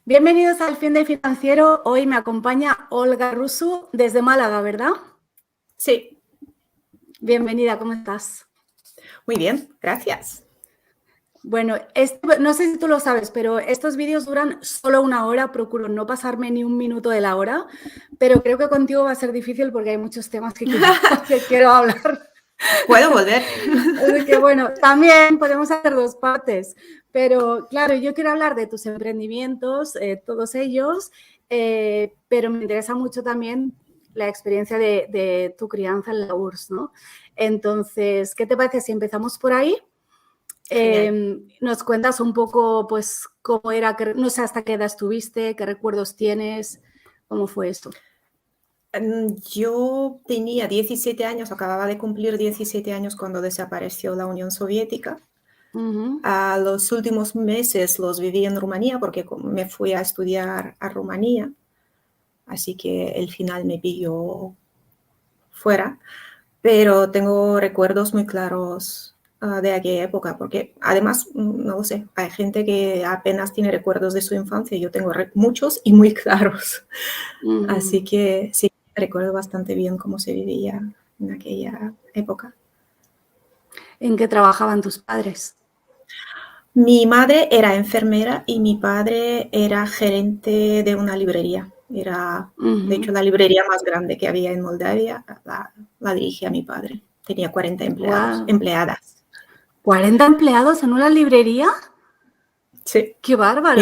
Bienvenidos al Fin del Financiero. Hoy me acompaña Olga Rusu, desde Málaga, ¿verdad? Sí, Bienvenida, ¿cómo estás? muy bien, gracias. Bueno, no sé si tú lo sabes, pero estos vídeos duran solo 1 hora. Procuro no pasarme ni un minuto de la hora, pero creo que contigo va a ser difícil porque hay muchos temas que quiero hablar. ¿Puedo volver? Así que bueno, también podemos hacer 2 partes, pero claro, yo quiero hablar de tus emprendimientos, todos ellos, pero me interesa mucho también la experiencia de tu crianza en la URSS, ¿no? Entonces, ¿qué te parece si empezamos por ahí? Nos cuentas un poco, pues, cómo era, no sé hasta qué edad estuviste, qué recuerdos tienes, cómo fue esto. Yo tenía 17 años, acababa de cumplir 17 años cuando desapareció la Unión Soviética. A los últimos meses los viví en Rumanía porque me fui a estudiar a Rumanía, así que el final me pilló fuera, pero tengo recuerdos muy claros de aquella época, porque además, no lo sé, hay gente que apenas tiene recuerdos de su infancia, yo tengo muchos y muy claros. Así que sí, recuerdo bastante bien cómo se vivía en aquella época. ¿En qué trabajaban tus padres? Mi madre era enfermera y mi padre era gerente de una librería. Era, de hecho, la librería más grande que había en Moldavia, la dirigía mi padre. Tenía 40 Wow. empleadas. ¿40 empleados en una librería? Sí. ¡Qué Y bárbaro!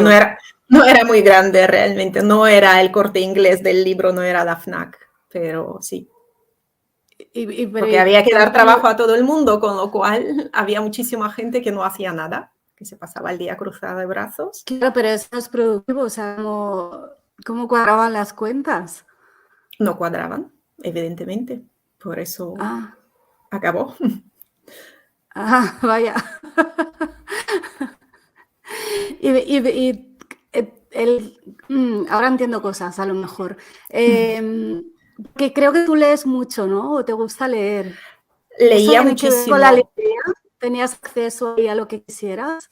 no era muy grande realmente, no era el Corte Inglés del libro, no era la FNAC, pero sí. Porque había que dar trabajo a todo el mundo, con lo cual había muchísima gente que no hacía nada, que se pasaba el día cruzada de brazos. Claro, pero eso es productivo, o sea, ¿cómo cuadraban las cuentas? No cuadraban, evidentemente, por eso acabó. Vaya. Ahora entiendo cosas, a lo mejor. Que creo que tú lees mucho, ¿no? ¿O te gusta leer? ¿Eso Leía tiene que ver con la muchísimo. librería? ¿Tenías acceso ahí a lo que quisieras?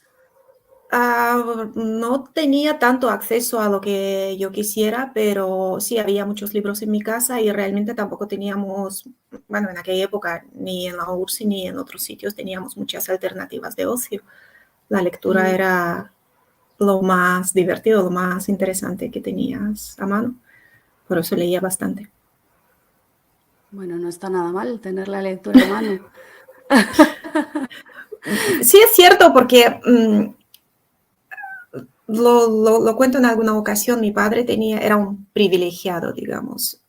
No tenía tanto acceso a lo que yo quisiera, pero sí había muchos libros en mi casa y realmente tampoco teníamos, bueno, en aquella época, ni en la URSS ni en otros sitios teníamos muchas alternativas de ocio. La lectura era lo más divertido, lo más interesante que tenías a mano. Por eso leía bastante. Bueno, no está nada mal tener la lectura a mano. Sí es cierto porque lo cuento en alguna ocasión, mi padre era un privilegiado, digamos,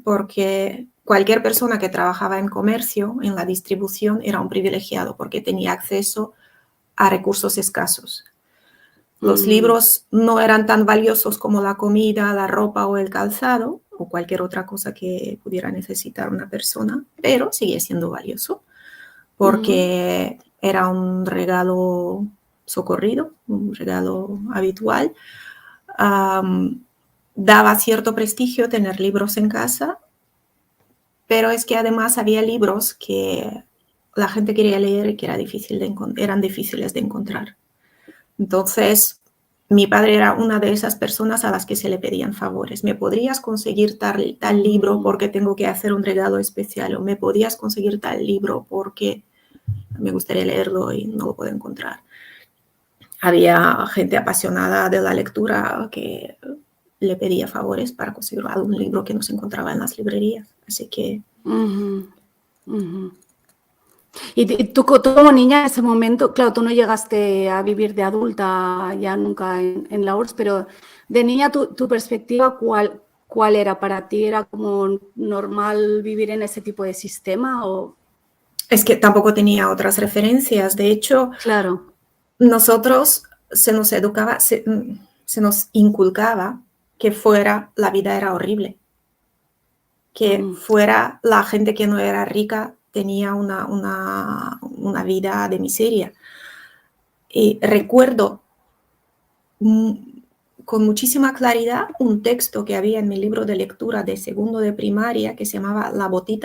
porque cualquier persona que trabajaba en comercio, en la distribución, era un privilegiado porque tenía acceso a recursos escasos. Los libros no eran tan valiosos como la comida, la ropa o el calzado o cualquier otra cosa que pudiera necesitar una persona, pero sigue siendo valioso porque era un regalo socorrido, un regalo habitual. Daba cierto prestigio tener libros en casa, pero es que además había libros que la gente quería leer y que eran difíciles de encontrar. Entonces, mi padre era una de esas personas a las que se le pedían favores. ¿Me podrías conseguir tal libro porque tengo que hacer un regalo especial? ¿O me podías conseguir tal libro porque me gustaría leerlo y no lo puedo encontrar? Había gente apasionada de la lectura que le pedía favores para conseguir algún libro que no se encontraba en las librerías. Así que... Y tú como niña en ese momento, claro, tú no llegaste a vivir de adulta ya nunca en la URSS, pero de niña tu perspectiva, ¿cuál era para ti? ¿Era como normal vivir en ese tipo de sistema? O... Es que tampoco tenía otras referencias. De hecho, Claro. nosotros se nos educaba, se nos inculcaba que fuera la vida era horrible, que fuera la gente que no era rica tenía una vida de miseria. Y recuerdo con muchísima claridad un texto que había en mi libro de lectura de segundo de primaria que se llamaba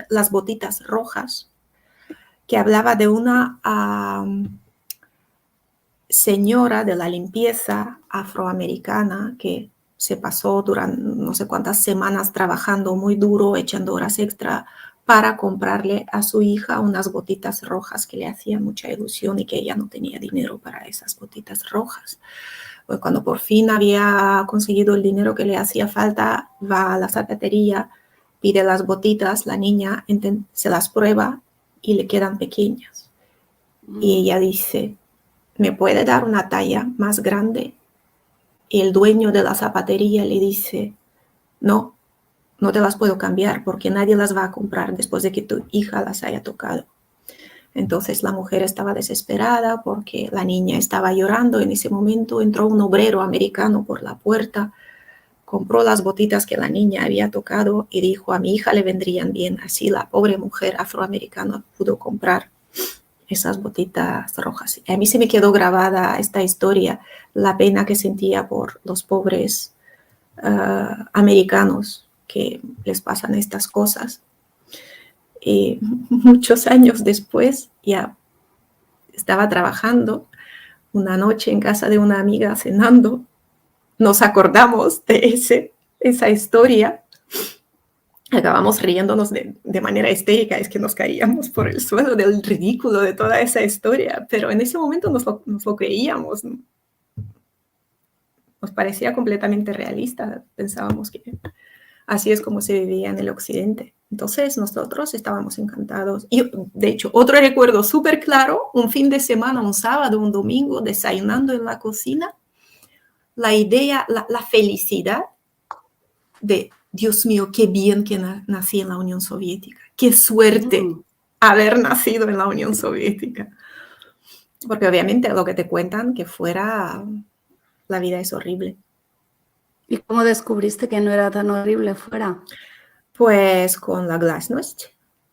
Las botitas rojas, que hablaba de una señora de la limpieza afroamericana que se pasó durante no sé cuántas semanas trabajando muy duro, echando horas extra para comprarle a su hija unas gotitas rojas que le hacían mucha ilusión y que ella no tenía dinero para esas gotitas rojas. Pues cuando por fin había conseguido el dinero que le hacía falta, va a la zapatería, pide las gotitas, la niña se las prueba y le quedan pequeñas. Y ella dice, ¿me puede dar una talla más grande? Y el dueño de la zapatería le dice, no, no te las puedo cambiar porque nadie las va a comprar después de que tu hija las haya tocado. Entonces la mujer estaba desesperada porque la niña estaba llorando. En ese momento entró un obrero americano por la puerta, compró las botitas que la niña había tocado y dijo, a mi hija le vendrían bien. Así la pobre mujer afroamericana pudo comprar esas botitas rojas. A mí se me quedó grabada esta historia, la pena que sentía por los pobres americanos que les pasan estas cosas. Y muchos años después ya estaba trabajando una noche en casa de una amiga cenando. Nos acordamos de esa historia. Acabamos riéndonos de manera histérica, es que nos caíamos por el suelo del ridículo de toda esa historia, pero en ese momento nos lo creíamos. Nos parecía completamente realista, pensábamos que así es como se vivía en el occidente. Entonces nosotros estábamos encantados. Y de hecho, otro recuerdo súper claro, un fin de semana, un sábado, un domingo, desayunando en la cocina, la idea, la felicidad de, Dios mío, qué bien que nací en la Unión Soviética. Qué suerte haber nacido en la Unión Soviética. Porque obviamente lo que te cuentan que fuera, la vida es horrible. ¿Y cómo descubriste que no era tan horrible fuera? Pues con la Glasnost.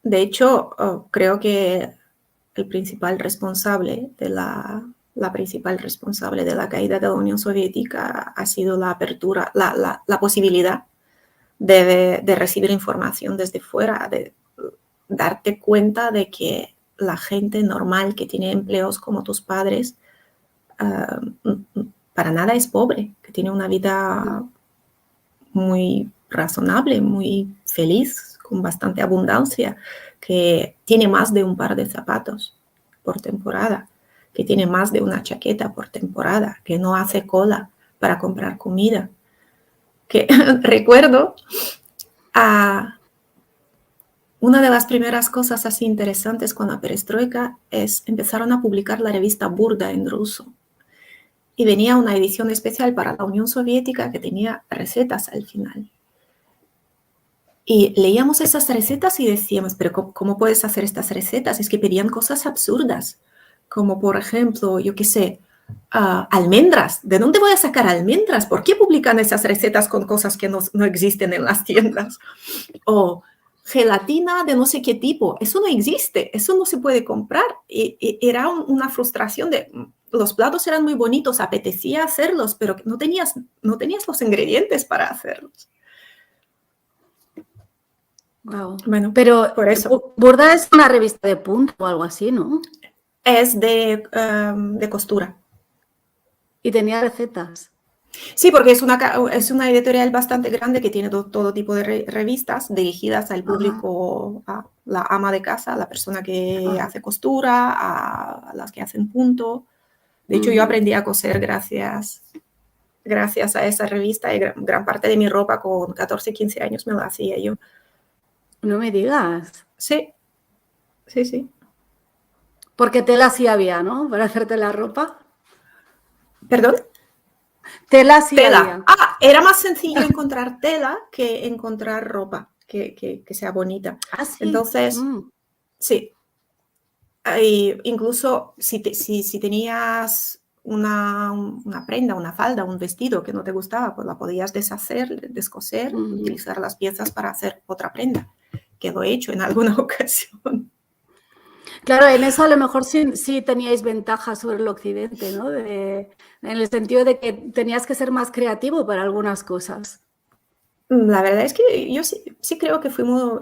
De hecho, creo que el principal responsable de la principal responsable de la caída de la Unión Soviética ha sido la apertura, la posibilidad de recibir información desde fuera, de darte cuenta de que la gente normal que tiene empleos como tus padres para nada es pobre, que tiene una vida muy razonable, muy feliz, con bastante abundancia, que tiene más de un par de zapatos por temporada, que tiene más de una chaqueta por temporada, que no hace cola para comprar comida. Que recuerdo una de las primeras cosas así interesantes con la perestroika es empezaron a publicar la revista Burda en ruso. Y venía una edición especial para la Unión Soviética que tenía recetas al final. Y leíamos esas recetas y decíamos, pero ¿cómo puedes hacer estas recetas? Es que pedían cosas absurdas, como por ejemplo, yo qué sé, almendras. ¿De dónde voy a sacar almendras? ¿Por qué publican esas recetas con cosas que no existen en las tiendas? O gelatina de no sé qué tipo. Eso no existe, eso no se puede comprar. Y era una frustración de, los platos eran muy bonitos, apetecía hacerlos, pero no tenías los ingredientes para hacerlos. Wow. Bueno, pero por eso. Burda es una revista de punto o algo así, ¿no? Es de costura. Y tenía recetas. Sí, porque es una editorial bastante grande que tiene todo tipo de revistas dirigidas al público, a la ama de casa, a la persona que hace costura, a las que hacen punto. De hecho, yo aprendí a coser gracias a esa revista y gran parte de mi ropa con 14, 15 años me la hacía yo. No me digas. Sí. Porque tela sí había, ¿no? Para hacerte la ropa. ¿Perdón? Tela sí había. Era más sencillo encontrar tela que encontrar ropa que sea bonita. Sí. Entonces, sí. Y incluso si tenías una prenda, una falda, un vestido que no te gustaba, pues la podías deshacer, descoser, utilizar las piezas para hacer otra prenda, que lo he hecho en alguna ocasión. Claro, en eso a lo mejor sí teníais ventaja sobre el occidente, ¿no? En el sentido de que tenías que ser más creativo para algunas cosas. La verdad es que yo sí creo que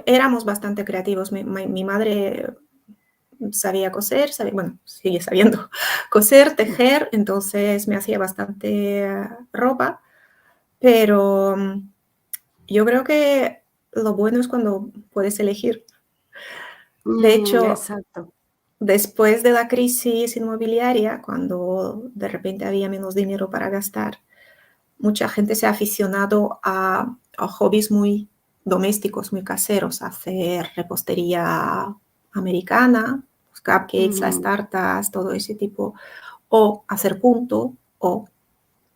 éramos bastante creativos. Mi madre sabía coser, bueno, sigue sabiendo coser, tejer, entonces me hacía bastante ropa, pero yo creo que lo bueno es cuando puedes elegir. De hecho, Exacto. después de la crisis inmobiliaria, cuando de repente había menos dinero para gastar, mucha gente se ha aficionado a hobbies muy domésticos, muy caseros, a hacer repostería americana, los cupcakes, las tartas, todo ese tipo, o hacer punto, o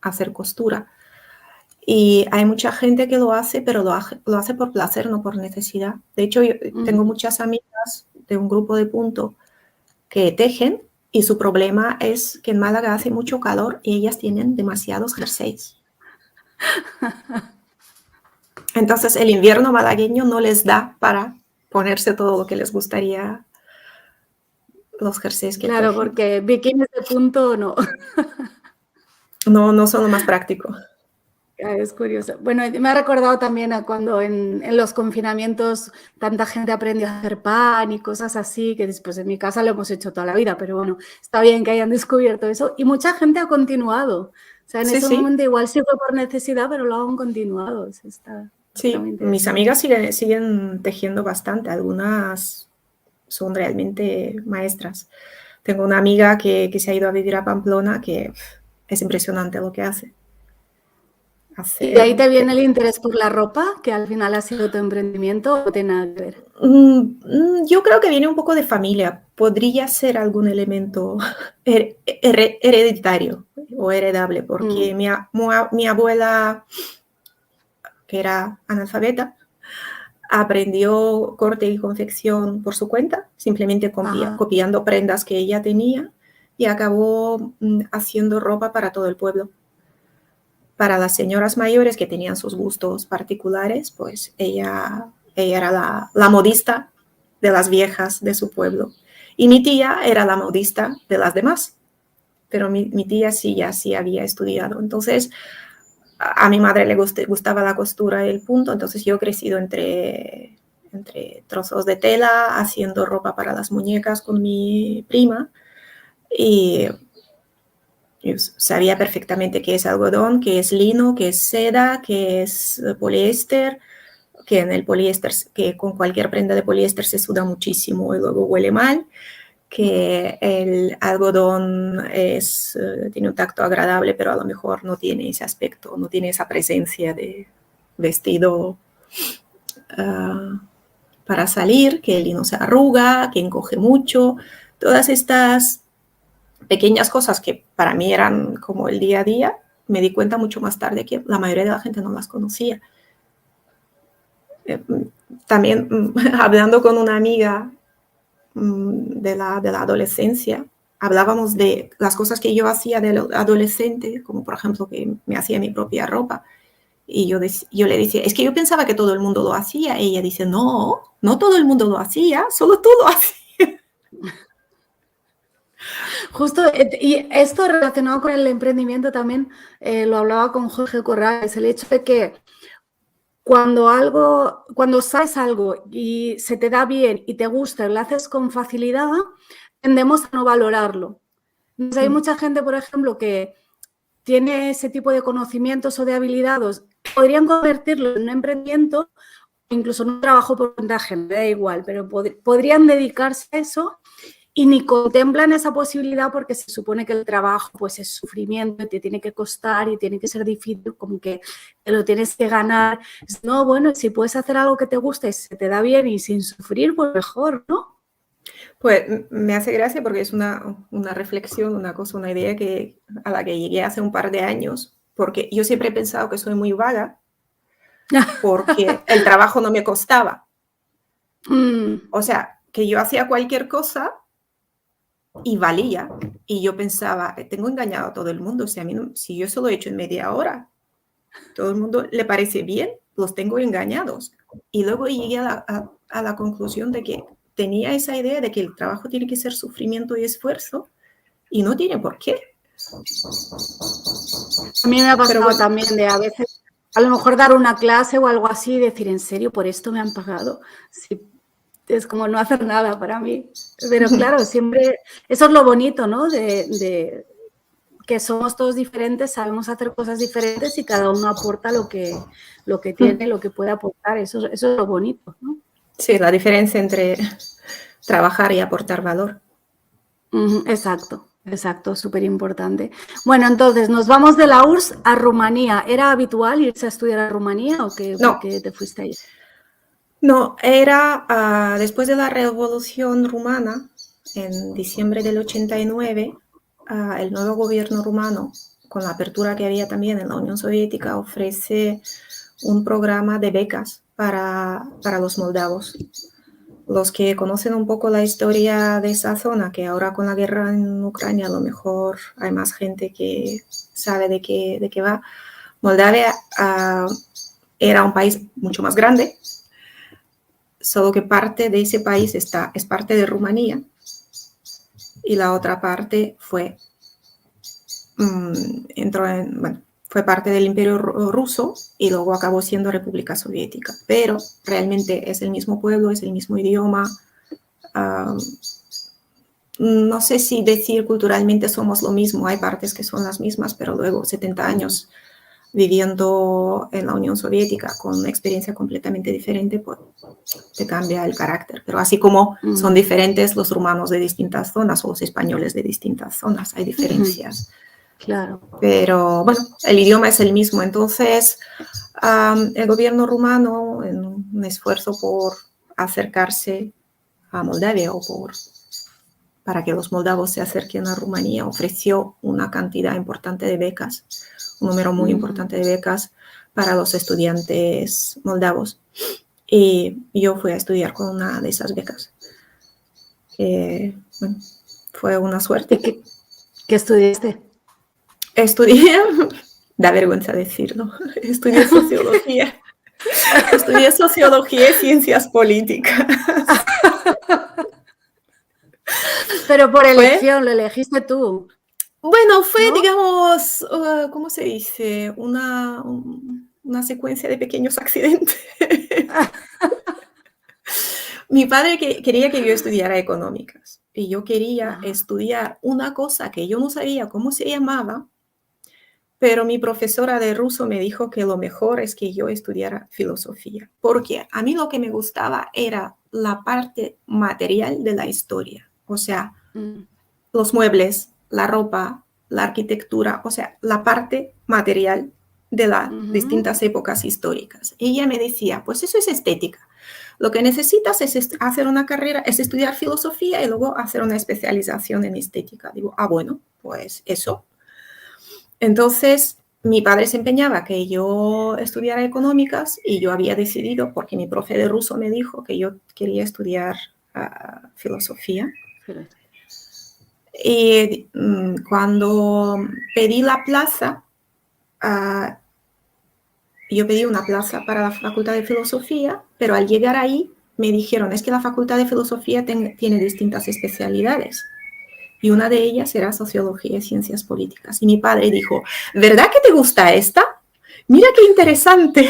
hacer costura. Y hay mucha gente que lo hace, pero lo hace por placer, no por necesidad. De hecho, yo tengo muchas amigas de un grupo de punto que tejen y su problema es que en Málaga hace mucho calor y ellas tienen demasiados jerseys. Entonces el invierno malagueño no les da para ponerse todo lo que les gustaría, los jerseys que Claro, tejen. porque bikinis de punto no. No son lo más práctico. Es curioso. Bueno, me ha recordado también a cuando en los confinamientos tanta gente aprendió a hacer pan y cosas así, que después en mi casa lo hemos hecho toda la vida, pero bueno, está bien que hayan descubierto eso. Y mucha gente ha continuado. O sea, en ese Sí. momento igual sí fue por necesidad, pero lo han continuado. O sea, está muy Sí, mis interesante. amigas siguen tejiendo bastante, algunas son realmente maestras. Tengo una amiga que se ha ido a vivir a Pamplona que es impresionante lo que hace. ¿Y de ahí te viene el interés por la ropa, que al final ha sido tu emprendimiento, o tiene nada que ver? Yo creo que viene un poco de familia. Podría ser algún elemento hereditario o heredable, porque mi abuela, que era analfabeta, aprendió corte y confección por su cuenta, simplemente copiando prendas que ella tenía y acabó haciendo ropa para todo el pueblo. Para las señoras mayores que tenían sus gustos particulares, pues ella era la modista de las viejas de su pueblo. Y mi tía era la modista de las demás. Pero mi tía sí había estudiado. Entonces, a mi madre le gustaba la costura y el punto. Entonces, yo he crecido entre trozos de tela, haciendo ropa para las muñecas con mi prima. Y yo sabía perfectamente qué es algodón, qué es lino, qué es seda, qué es poliéster, que en el poliéster, que con cualquier prenda de poliéster se suda muchísimo y luego huele mal, que el algodón tiene un tacto agradable, pero a lo mejor no tiene ese aspecto, no tiene esa presencia de vestido para salir, que el lino se arruga, que encoge mucho, todas estas pequeñas cosas que para mí eran como el día a día, me di cuenta mucho más tarde que la mayoría de la gente no las conocía. También hablando con una amiga de la adolescencia, hablábamos de las cosas que yo hacía de adolescente, como por ejemplo que me hacía mi propia ropa. Y yo le decía, es que yo pensaba que todo el mundo lo hacía. Y ella dice, no todo el mundo lo hacía, solo tú lo hacías. Justo, y esto relacionado con el emprendimiento también, lo hablaba con Jorge Corrales, el hecho de que cuando sabes algo y se te da bien y te gusta y lo haces con facilidad, tendemos a no valorarlo. Entonces, hay mucha gente, por ejemplo, que tiene ese tipo de conocimientos o de habilidades, podrían convertirlo en un emprendimiento, incluso en un trabajo por porcentaje, me da igual, pero podrían dedicarse a eso y ni contemplan esa posibilidad porque se supone que el trabajo pues es sufrimiento y te tiene que costar y tiene que ser difícil, como que te lo tienes que ganar. No, bueno, si puedes hacer algo que te gusta y se te da bien y sin sufrir, pues mejor, ¿no? Pues me hace gracia porque es una reflexión, una cosa, una idea a la que llegué hace un par de años, porque yo siempre he pensado que soy muy vaga porque el trabajo no me costaba. O sea, que yo hacía cualquier cosa y valía. Y yo pensaba, tengo engañado a todo el mundo. Si, si yo solo he hecho en media hora, todo el mundo le parece bien, los tengo engañados. Y luego llegué a la conclusión de que tenía esa idea de que el trabajo tiene que ser sufrimiento y esfuerzo y no tiene por qué. A mí me ha pasado también de a veces, a lo mejor dar una clase o algo así y decir, ¿en serio por esto me han pagado? Sí. es como no hacer nada para mí. Pero claro, siempre, eso es lo bonito, ¿no? De que somos todos diferentes, sabemos hacer cosas diferentes y cada uno aporta lo que tiene, lo que puede aportar. Eso es lo bonito, ¿no? Sí, la diferencia entre trabajar y aportar valor. Exacto, exacto, súper importante. Bueno, entonces nos vamos de la URSS a Rumanía. ¿Era habitual irse a estudiar a Rumanía o qué? ¿Por No, qué te fuiste ahí? no, era después de la Revolución Rumana, en diciembre del 89, el nuevo gobierno rumano, con la apertura que había también en la Unión Soviética, ofrece un programa de becas para los moldavos. Los que conocen un poco la historia de esa zona, que ahora con la guerra en Ucrania a lo mejor hay más gente que sabe de qué va. Moldavia era un país mucho más grande, solo que parte de ese país es parte de Rumanía y la otra parte fue parte del Imperio Ruso y luego acabó siendo República Soviética. Pero realmente es el mismo pueblo, es el mismo idioma. No sé si decir culturalmente somos lo mismo, hay partes que son las mismas, pero luego 70 años viviendo en la Unión Soviética con una experiencia completamente diferente, pues te cambia el carácter. Pero así como son diferentes los rumanos de distintas zonas o los españoles de distintas zonas, hay diferencias. Claro. Pero bueno, el idioma es el mismo. Entonces, el gobierno rumano, en un esfuerzo por acercarse a Moldavia o para que los moldavos se acerquen a Rumanía, ofreció una cantidad importante de becas, un número muy importante de becas para los estudiantes moldavos. Y yo fui a estudiar con una de esas becas. Bueno, fue una suerte. ¿Qué estudiaste? Estudié, da vergüenza decirlo, estudié sociología. Estudié sociología y ciencias políticas. Pero por elección, lo elegiste tú. Bueno, fue, ¿no? digamos, ¿cómo se dice? Una secuencia de pequeños accidentes. Mi padre quería que yo estudiara económicas y yo quería estudiar una cosa que yo no sabía cómo se llamaba, pero mi profesora de ruso me dijo que lo mejor es que yo estudiara filosofía, porque a mí lo que me gustaba era la parte material de la historia, o sea, los muebles, la ropa, la arquitectura, o sea, la parte material de las distintas épocas históricas. Ella me decía, pues eso es estética. Lo que necesitas es hacer una carrera, es estudiar filosofía y luego hacer una especialización en estética. Digo, bueno, pues eso. Entonces, mi padre se empeñaba que yo estudiara económicas y yo había decidido, porque mi profe de ruso me dijo que yo quería estudiar filosofía. Y cuando pedí la plaza, yo pedí una plaza para la Facultad de Filosofía, pero al llegar ahí me dijeron, es que la Facultad de Filosofía tiene distintas especialidades. Y una de ellas era Sociología y Ciencias Políticas. Y mi padre dijo, ¿verdad que te gusta esta? Mira qué interesante.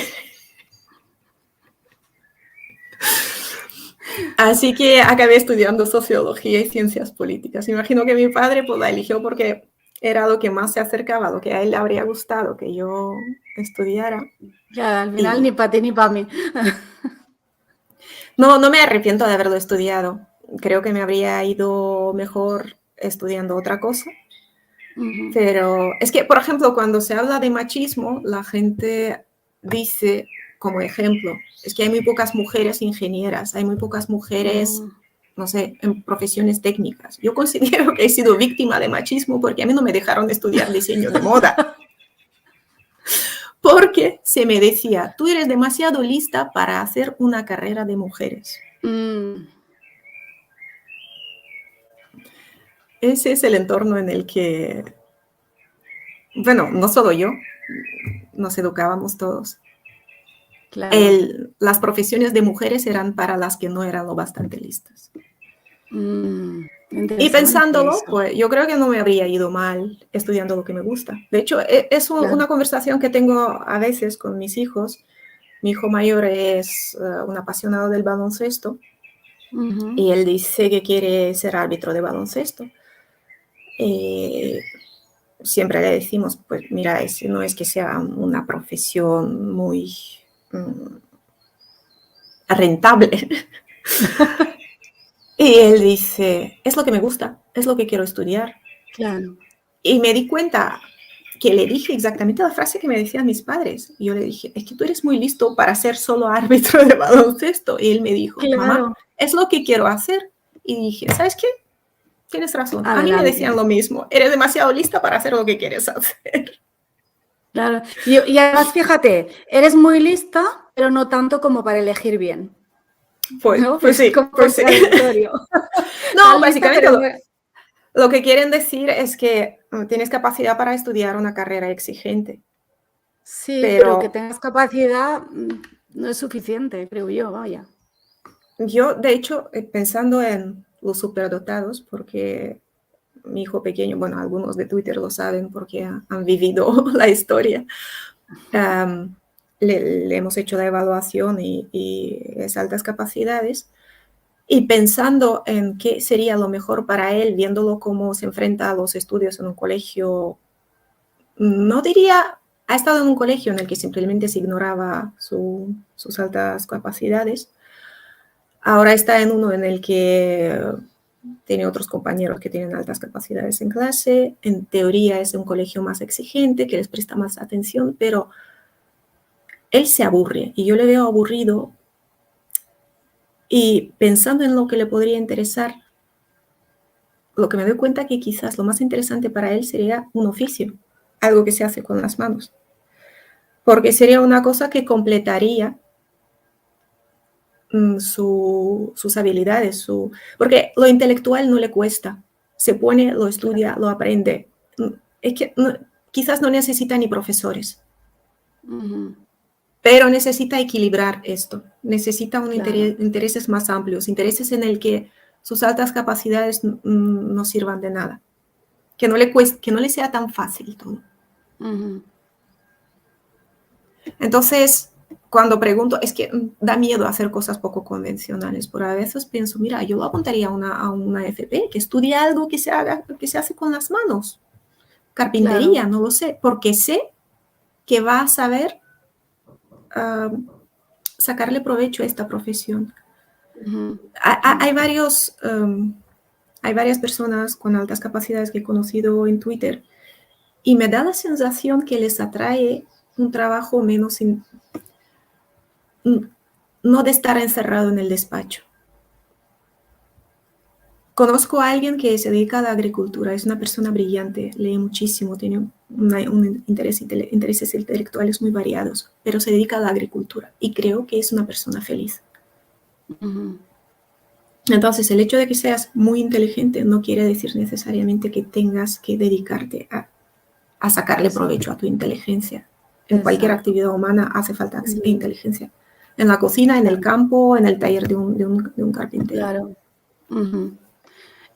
Así que acabé estudiando Sociología y Ciencias Políticas. Imagino que mi padre pues, la eligió porque era lo que más se acercaba, a lo que a él le habría gustado que yo estudiara. Ya, al final ni para ti ni para mí. No me arrepiento de haberlo estudiado. Creo que me habría ido mejor estudiando otra cosa. Pero es que, por ejemplo, cuando se habla de machismo, la gente dice, como ejemplo, es que hay muy pocas mujeres ingenieras, hay muy pocas mujeres, no sé, en profesiones técnicas. Yo considero que he sido víctima de machismo porque a mí no me dejaron estudiar diseño de moda. Porque se me decía, tú eres demasiado lista para hacer una carrera de mujeres. Ese es el entorno en el que, bueno, no solo yo, nos educábamos todos. Claro. Las profesiones de mujeres eran para las que no eran lo bastante listas. Y pensándolo, eso. Pues yo creo que no me habría ido mal estudiando lo que me gusta. De hecho, es una conversación que tengo a veces con mis hijos. Mi hijo mayor es un apasionado del baloncesto Y él dice que quiere ser árbitro de baloncesto. Siempre le decimos, pues mira, no es que sea una profesión muy rentable. Y él dice, es lo que me gusta, es lo que quiero estudiar. Claro. Y me di cuenta que le dije exactamente la frase que me decían mis padres. Y yo le dije, es que tú eres muy listo para ser solo árbitro de baloncesto. Y él me dijo, Claro. mamá, es lo que quiero hacer. Y dije, ¿sabes qué? Tienes razón. Adelante. A mí me decían lo mismo. Eres demasiado lista para hacer lo que quieres hacer. Claro. Y además, fíjate, eres muy lista, pero no tanto como para elegir bien. Pues, ¿no? pues sí, como pues sí. No, básicamente lo que quieren decir es que tienes capacidad para estudiar una carrera exigente. Sí, pero que tengas capacidad no es suficiente, creo yo, vaya. Yo, de hecho, pensando en los superdotados, porque mi hijo pequeño, bueno, algunos de Twitter lo saben porque han vivido la historia, le hemos hecho la evaluación y es altas capacidades. Y pensando en qué sería lo mejor para él, viéndolo cómo se enfrenta a los estudios en un colegio, no diría, ha estado en un colegio en el que simplemente se ignoraba sus altas capacidades. Ahora está en uno en el que tiene otros compañeros que tienen altas capacidades en clase. En teoría es un colegio más exigente, que les presta más atención, pero él se aburre y yo le veo aburrido. Y pensando en lo que le podría interesar, lo que me doy cuenta que quizás lo más interesante para él sería un oficio, algo que se hace con las manos, porque sería una cosa que completaría sus habilidades, porque lo intelectual no le cuesta, se pone, lo estudia, lo aprende. Es que quizás no necesita ni profesores, pero necesita equilibrar esto, necesita intereses más amplios, intereses en el que sus altas capacidades no sirvan de nada, que no le cueste, que no le sea tan fácil todo. Entonces, cuando pregunto, es que da miedo hacer cosas poco convencionales, pero a veces pienso, mira, yo lo apuntaría a una FP, que estudie algo que se hace con las manos. Carpintería, no lo sé, porque sé que va a saber sacarle provecho a esta profesión. Hay varias personas con altas capacidades que he conocido en Twitter y me da la sensación que les atrae un trabajo menos no de estar encerrado en el despacho. Conozco a alguien que se dedica a la agricultura, es una persona brillante, lee muchísimo, tiene intereses intelectuales muy variados, pero se dedica a la agricultura y creo que es una persona feliz. Entonces, el hecho de que seas muy inteligente no quiere decir necesariamente que tengas que dedicarte a sacarle provecho a tu inteligencia. En cualquier actividad humana hace falta inteligencia. En la cocina, en el campo, en el taller de un carpintero. Claro.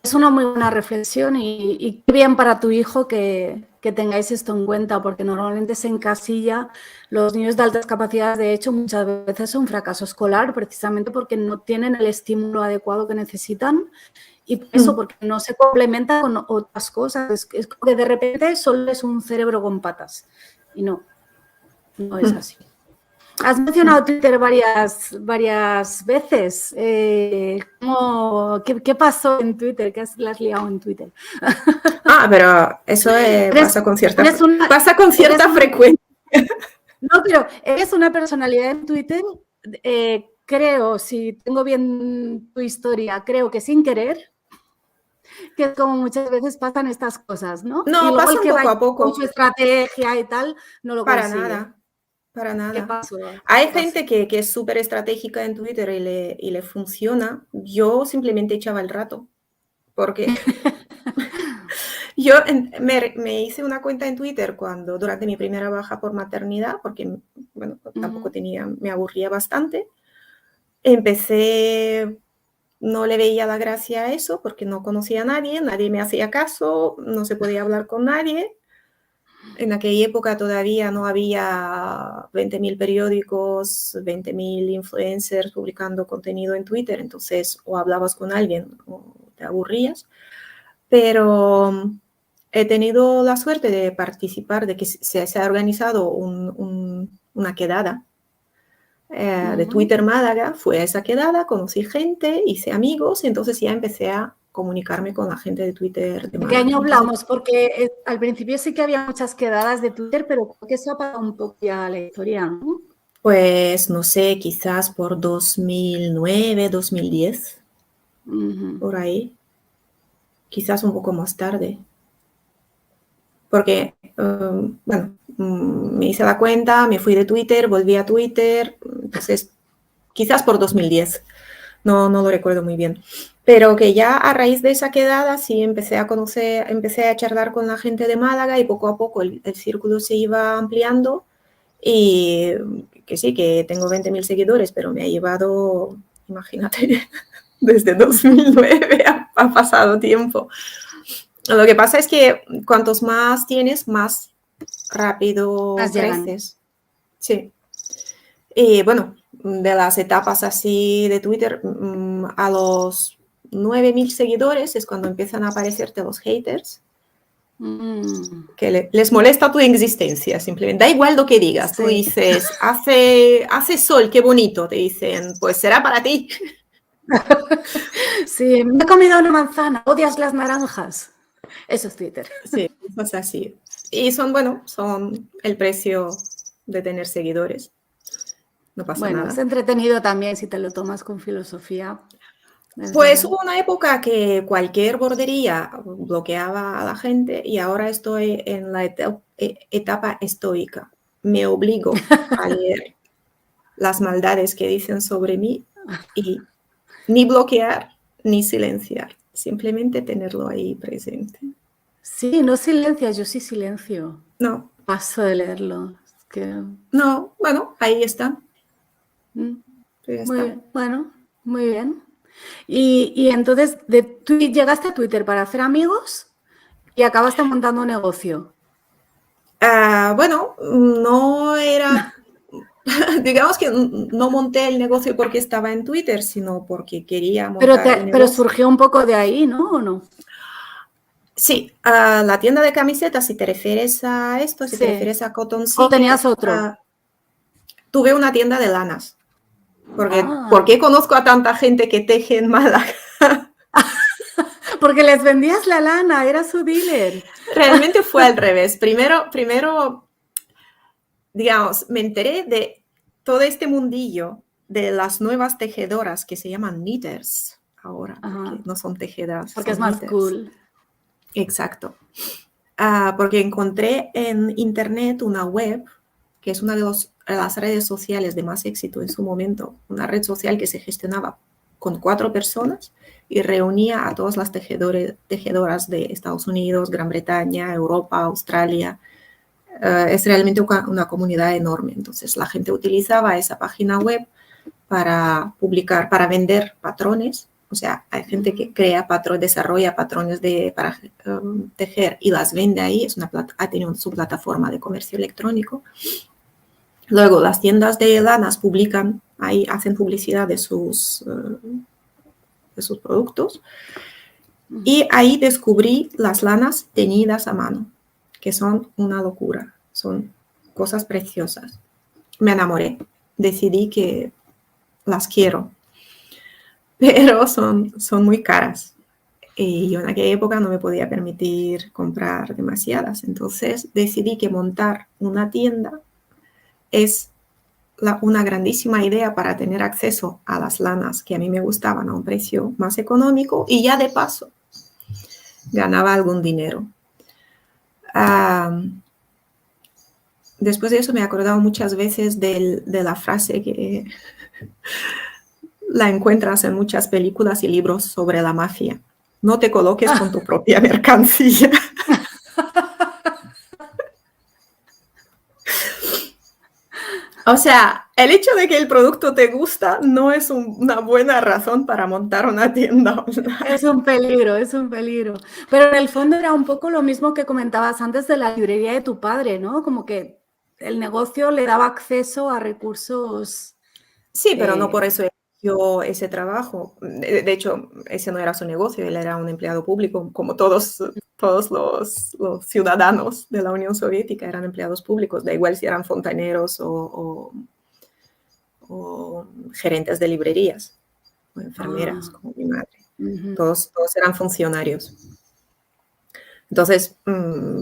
Es una muy buena reflexión y qué bien para tu hijo que tengáis esto en cuenta, porque normalmente se encasilla los niños de altas capacidades, de hecho, muchas veces son fracaso escolar, precisamente porque no tienen el estímulo adecuado que necesitan y por eso, porque no se complementa con otras cosas. Es como que de repente solo es un cerebro con patas y no es así. Has mencionado Twitter varias veces. ¿Qué pasó en Twitter? ¿Qué la has liado en Twitter? Pero eso pasa con cierta frecuencia. No, pero eres una personalidad en Twitter, creo, si tengo bien tu historia, creo que sin querer, que es como muchas veces pasan estas cosas, ¿no? No, y luego pasa el que poco va a poco. con su estrategia y tal, no lo consigue. Para nada. ¿Qué pasó? Hay gente que es súper estratégica en Twitter y le funciona. Yo simplemente echaba el rato, porque yo me hice una cuenta en Twitter durante mi primera baja por maternidad, porque, bueno, tampoco me aburría bastante. Empecé, no le veía la gracia a eso, porque no conocía a nadie me hacía caso, no se podía hablar con nadie. En aquella época todavía no había 20.000 periódicos, 20.000 influencers publicando contenido en Twitter, entonces o hablabas con alguien o te aburrías, pero he tenido la suerte de participar, de que se ha organizado una quedada de Twitter Málaga. Fue a esa quedada, conocí gente, hice amigos, y entonces ya empecé a comunicarme con la gente de Twitter de ¿De Málaga. qué año hablamos? Porque al principio sí que había muchas quedadas de Twitter, pero creo que eso ha pasado un poco ya la historia, ¿no? Pues no sé, quizás por 2009, 2010, por ahí, quizás un poco más tarde. Porque, bueno, me hice la cuenta, me fui de Twitter, volví a Twitter, entonces quizás por 2010, no lo recuerdo muy bien. Pero que ya a raíz de esa quedada sí empecé a charlar con la gente de Málaga y poco a poco el círculo se iba ampliando. Y que sí, que tengo 20.000 seguidores, pero me ha llevado, imagínate, desde 2009 ha pasado tiempo. Lo que pasa es que cuantos más tienes, más rápido creces. Sí. Y bueno, de las etapas así de Twitter, a los 9.000 seguidores es cuando empiezan a aparecerte los haters. Que les molesta tu existencia, simplemente. Da igual lo que digas. Sí. Tú dices, hace sol, qué bonito. Te dicen, pues será para ti. Sí, me he comido una manzana, odias las naranjas. Eso es Twitter. Sí, es así. Y son el precio de tener seguidores. No pasa nada. Es entretenido también si te lo tomas con filosofía. Pues hubo una época que cualquier bordería bloqueaba a la gente y ahora estoy en la etapa estoica. Me obligo a leer las maldades que dicen sobre mí y ni bloquear ni silenciar, simplemente tenerlo ahí presente. Sí, no silencias, yo sí silencio. No. Paso de leerlo. Es que... No, bueno, ahí está. Muy bien. Y entonces, ¿tú llegaste a Twitter para hacer amigos y acabaste montando un negocio? Bueno, no era... Digamos que no monté el negocio porque estaba en Twitter, sino porque quería montar el negocio. Pero surgió un poco de ahí, ¿no? ¿O no? Sí, la tienda de camisetas, si te refieres a esto, si te refieres a Cotton City. ¿O tenías otro? Tuve una tienda de lanas. ¿Por qué conozco a tanta gente que teje en Málaga? Porque les vendías la lana, era su dealer. Realmente fue al revés. Primero, digamos, me enteré de todo este mundillo de las nuevas tejedoras que se llaman knitters ahora, porque no son tejedoras. Porque es más cool. Exacto. Porque encontré en internet una web que es una de las redes sociales de más éxito en su momento, una red social que se gestionaba con 4 personas y reunía a todas las tejedoras de Estados Unidos, Gran Bretaña, Europa, Australia. Es realmente una comunidad enorme. Entonces, la gente utilizaba esa página web para publicar, para vender patrones. O sea, hay gente que desarrolla patrones para tejer y las vende ahí. Ha tenido su plataforma de comercio electrónico. Luego, las tiendas de lanas publican, ahí hacen publicidad de sus productos. Y ahí descubrí las lanas teñidas a mano, que son una locura, son cosas preciosas. Me enamoré, decidí que las quiero, pero son muy caras. Y yo en aquella época no me podía permitir comprar demasiadas, entonces decidí que montar una tienda es una grandísima idea para tener acceso a las lanas que a mí me gustaban a un precio más económico y ya de paso ganaba algún dinero. Después de eso me he acordado muchas veces de la frase que la encuentras en muchas películas y libros sobre la mafia. No te coloques con tu propia mercancía. O sea, el hecho de que el producto te gusta no es una buena razón para montar una tienda online. Es un peligro, es un peligro. Pero en el fondo era un poco lo mismo que comentabas antes de la librería de tu padre, ¿no? Como que el negocio le daba acceso a recursos. Sí, pero no por eso eligió ese trabajo. De hecho, ese no era su negocio, él era un empleado público, como todos los ciudadanos de la Unión Soviética eran empleados públicos, da igual si eran fontaneros o gerentes de librerías o enfermeras, como mi madre. Todos eran funcionarios. Entonces,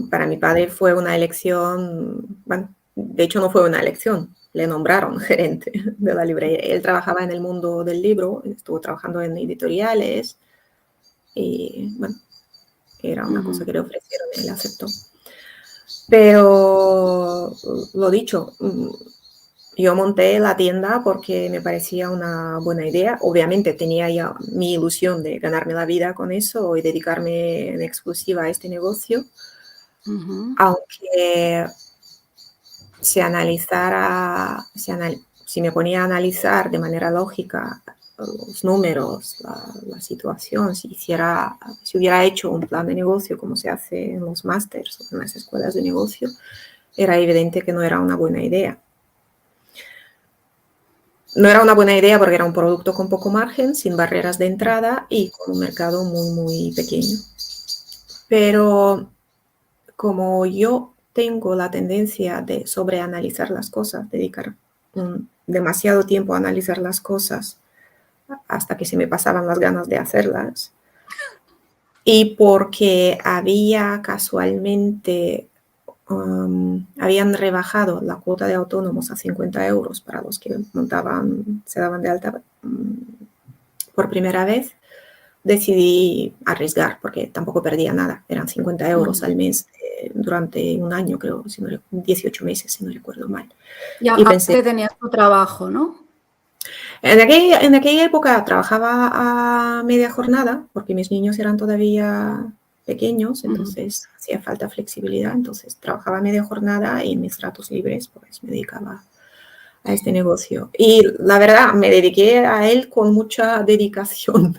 para mi padre fue una elección, bueno, de hecho no fue una elección, le nombraron gerente de la librería. Él trabajaba en el mundo del libro, estuvo trabajando en editoriales y, bueno, era una cosa que le ofrecieron y él aceptó. Pero, lo dicho, yo monté la tienda porque me parecía una buena idea. Obviamente tenía ya mi ilusión de ganarme la vida con eso y dedicarme en exclusiva a este negocio. Aunque si me ponía a analizar de manera lógica los números, la situación, si hubiera hecho un plan de negocio como se hace en los másters o en las escuelas de negocio, era evidente que no era una buena idea. No era una buena idea porque era un producto con poco margen, sin barreras de entrada y con un mercado muy, muy pequeño. Pero como yo tengo la tendencia de sobreanalizar las cosas, dedicar demasiado tiempo a analizar las cosas hasta que se me pasaban las ganas de hacerlas, y porque casualmente habían rebajado la cuota de autónomos a 50 euros para los que se daban de alta por primera vez, decidí arriesgar porque tampoco perdía nada. Eran 50 euros al mes durante un año, creo, 18 meses, si no recuerdo mal. Y pensé, tenías tu trabajo, ¿no? En aquella época trabajaba a media jornada porque mis niños eran todavía pequeños, entonces hacía falta flexibilidad. Entonces trabajaba a media jornada y en mis ratos libres pues me dedicaba a este negocio. Y la verdad, me dediqué a él con mucha dedicación,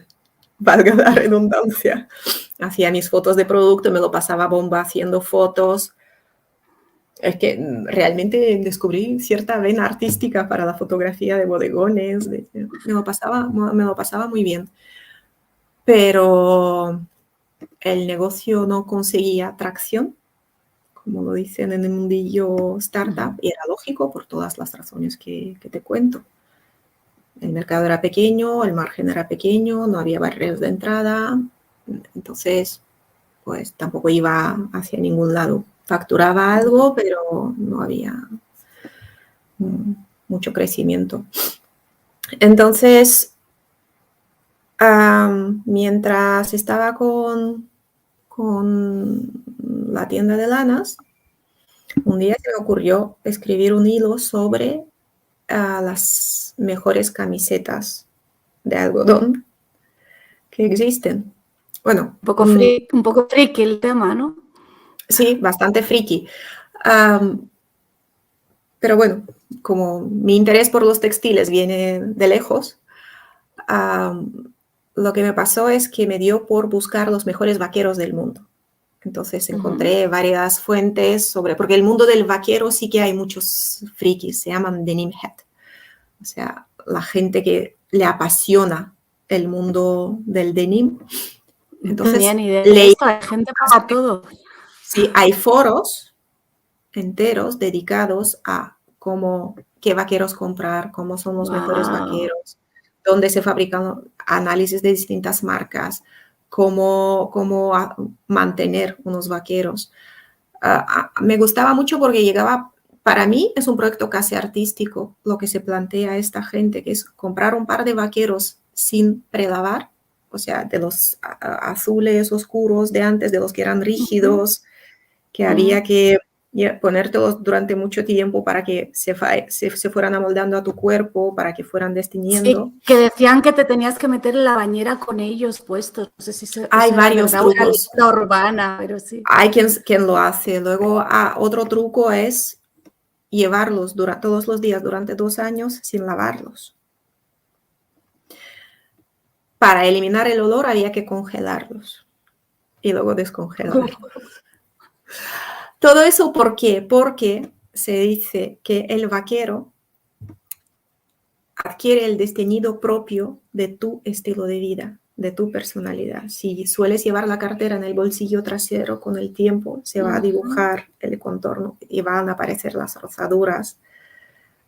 valga la redundancia. Hacía mis fotos de producto, me lo pasaba bomba haciendo fotos. Es que realmente descubrí cierta vena artística para la fotografía de bodegones. Me lo pasaba muy bien. Pero el negocio no conseguía tracción, como lo dicen en el mundillo startup, y era lógico por todas las razones que te cuento. El mercado era pequeño, el margen era pequeño, no había barreras de entrada, entonces pues tampoco iba hacia ningún lado. Facturaba algo, pero no había mucho crecimiento. Entonces, mientras estaba con la tienda de lanas, un día se me ocurrió escribir un hilo sobre las mejores camisetas de algodón que existen. Bueno, un poco friki el tema, ¿no? Sí, bastante friki. Pero bueno, como mi interés por los textiles viene de lejos, lo que me pasó es que me dio por buscar los mejores vaqueros del mundo. Entonces encontré varias fuentes porque el mundo del vaquero sí que hay muchos frikis, se llaman denim head. O sea, la gente que le apasiona el mundo del denim. Entonces, esto, hay gente para todo. Sí, hay foros enteros dedicados a qué vaqueros comprar, cómo son los mejores vaqueros, dónde se fabrican, análisis de distintas marcas, cómo mantener unos vaqueros. Me gustaba mucho porque para mí es un proyecto casi artístico lo que se plantea esta gente, que es comprar un par de vaqueros sin prelavar, o sea, de los azules oscuros de antes, de los que eran rígidos, que había que ponértelos durante mucho tiempo para que se fueran amoldando a tu cuerpo, para que fueran desteñiendo. Sí, que decían que te tenías que meter en la bañera con ellos puestos. No sé si hay varios trucos. Una urbana, pero sí. Hay quien lo hace. Luego, otro truco es llevarlos todos los días durante 2 años sin lavarlos. Para eliminar el olor había que congelarlos y luego descongelarlos. Todo eso, ¿por qué? Porque se dice que el vaquero adquiere el desteñido propio de tu estilo de vida, de tu personalidad. Si sueles llevar la cartera en el bolsillo trasero, con el tiempo se va a dibujar el contorno y van a aparecer las rozaduras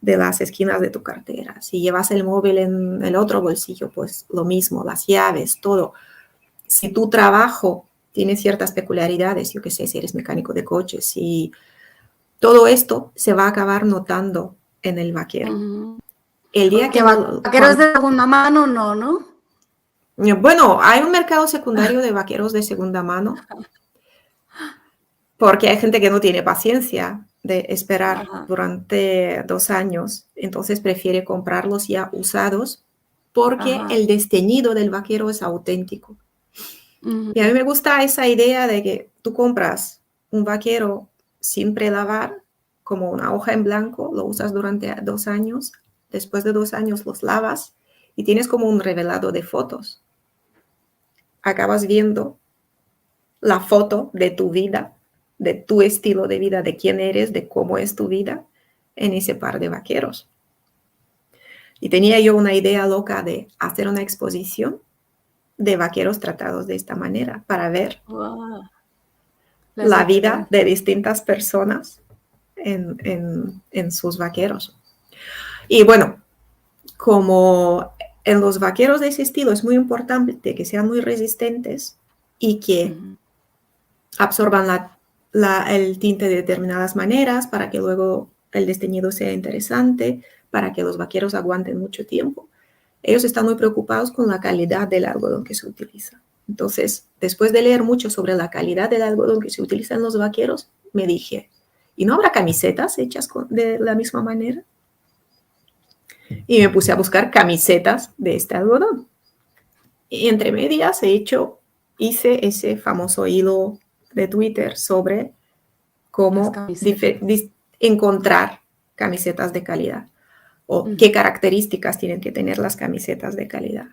de las esquinas de tu cartera. Si llevas el móvil en el otro bolsillo, pues lo mismo, las llaves, todo. Si tu trabajo tiene ciertas peculiaridades, yo qué sé, si eres mecánico de coches, si todo esto se va a acabar notando en el vaquero. El día que vaqueros de segunda mano, no. Bueno, hay un mercado secundario de vaqueros de segunda mano, porque hay gente que no tiene paciencia de esperar durante 2 años, entonces prefiere comprarlos ya usados, porque el desteñido del vaquero es auténtico. Y a mí me gusta esa idea de que tú compras un vaquero sin prelavar, como una hoja en blanco, lo usas durante 2 años, después de 2 años los lavas y tienes como un revelado de fotos. Acabas viendo la foto de tu vida, de tu estilo de vida, de quién eres, de cómo es tu vida en ese par de vaqueros. Y tenía yo una idea loca de hacer una exposición de vaqueros tratados de esta manera para ver la vida de distintas personas en sus vaqueros. Y bueno, como en los vaqueros de ese estilo es muy importante que sean muy resistentes y que absorban el tinte de determinadas maneras para que luego el desteñido sea interesante, para que los vaqueros aguanten mucho tiempo. Ellos están muy preocupados con la calidad del algodón que se utiliza. Entonces, después de leer mucho sobre la calidad del algodón que se utiliza en los vaqueros, me dije, ¿y no habrá camisetas hechas de la misma manera? Y me puse a buscar camisetas de este algodón. Y entre medias hice ese famoso hilo de Twitter sobre cómo encontrar camisetas de calidad o qué características tienen que tener las camisetas de calidad.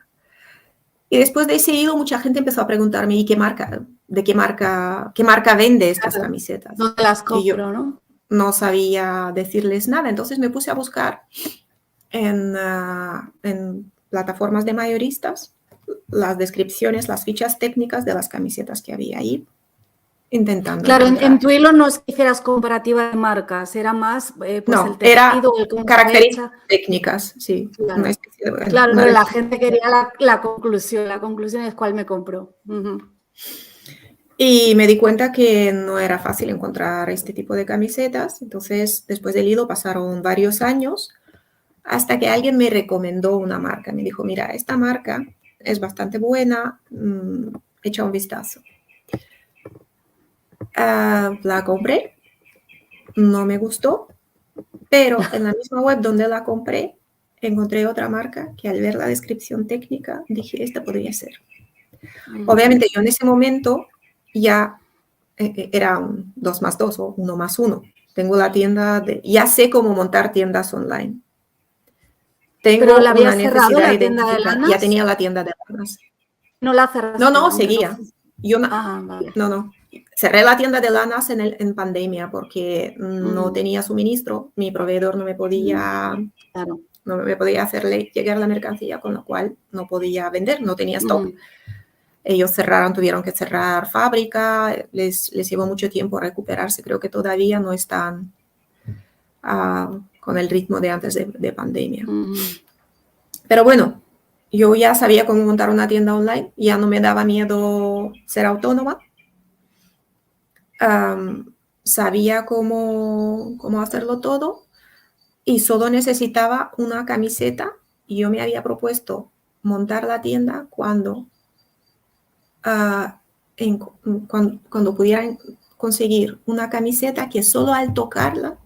Y después de ese hilo, mucha gente empezó a preguntarme, ¿y qué marca vende estas camisetas? ¿Dónde las compro, y yo no sabía decirles nada. Entonces me puse a buscar en plataformas de mayoristas las descripciones, las fichas técnicas de las camisetas que había ahí, intentando Claro, en tu hilo no es que hicieras comparativa de marcas, era más pues no, el tejido, era características técnicas, sí. Claro, pero la gente quería la conclusión. La conclusión es cuál me compro. Y me di cuenta que no era fácil encontrar este tipo de camisetas. Entonces, después del hilo pasaron varios años hasta que alguien me recomendó una marca. Me dijo, mira, esta marca es bastante buena, echa un vistazo. La compré, no me gustó, pero en la misma web donde la compré, encontré otra marca que al ver la descripción técnica dije, esta podría ser. Obviamente yo en ese momento ya era un 2 más 2 o 1 más 1. Tengo la tienda, ya sé cómo montar tiendas online. Tengo ¿Pero la habías una cerrado, necesidad la tienda de lanas? Ya tenía la tienda de lanas. No la cerraste. No, seguía. Yo vale. no. Cerré la tienda de lanas en pandemia porque no tenía suministro. Mi proveedor no me podía, no me podía hacerle llegar la mercancía, con lo cual no podía vender, no tenía stock. Ellos tuvieron que cerrar fábrica, les llevó mucho tiempo recuperarse. Creo que todavía no están con el ritmo de antes de pandemia. Pero bueno, yo ya sabía cómo montar una tienda online, ya no me daba miedo ser autónoma. Sabía cómo hacerlo todo y solo necesitaba una camiseta. Y yo me había propuesto montar la tienda cuando pudieran conseguir una camiseta que solo al tocarla,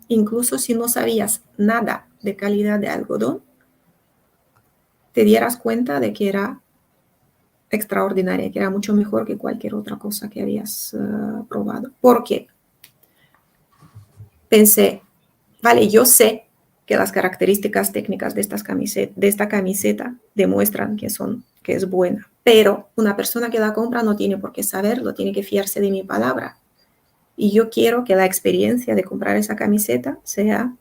incluso si no sabías nada de calidad de algodón, te dieras cuenta de que era extraordinaria, que era mucho mejor que cualquier otra cosa que habías probado. Porque pensé, vale, yo sé que las características técnicas de esta camiseta demuestran que es buena, pero una persona que la compra no tiene por qué saberlo, tiene que fiarse de mi palabra. Y yo quiero que la experiencia de comprar esa camiseta sea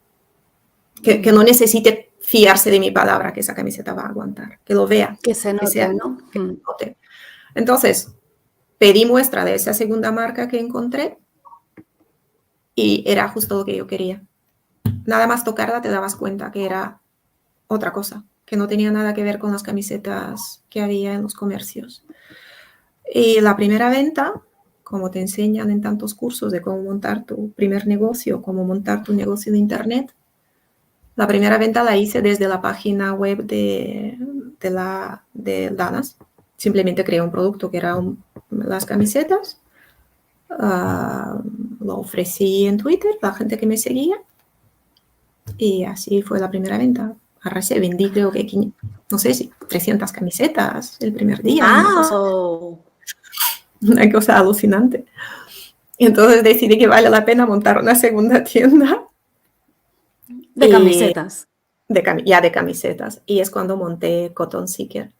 que no necesite fiarse de mi palabra, que esa camiseta va a aguantar, que lo vea, Que se que note, sea, ¿no? que se note. Entonces, pedí muestra de esa segunda marca que encontré y era justo lo que yo quería. Nada más tocarla te dabas cuenta que era otra cosa, que no tenía nada que ver con las camisetas que había en los comercios. Y la primera venta, como te enseñan en tantos cursos de cómo montar tu primer negocio, cómo montar tu negocio de internet, la primera venta la hice desde la página web de Danas. Simplemente creé un producto que eran las camisetas. Lo ofrecí en Twitter, la gente que me seguía. Y así fue la primera venta. Arrasé, vendí creo que, no sé si 300 camisetas el primer día. ¡Wow! Una cosa alucinante. Y entonces decidí que vale la pena montar una segunda tienda. De camisetas. Ya de camisetas. Y es cuando monté Cotton Seeker.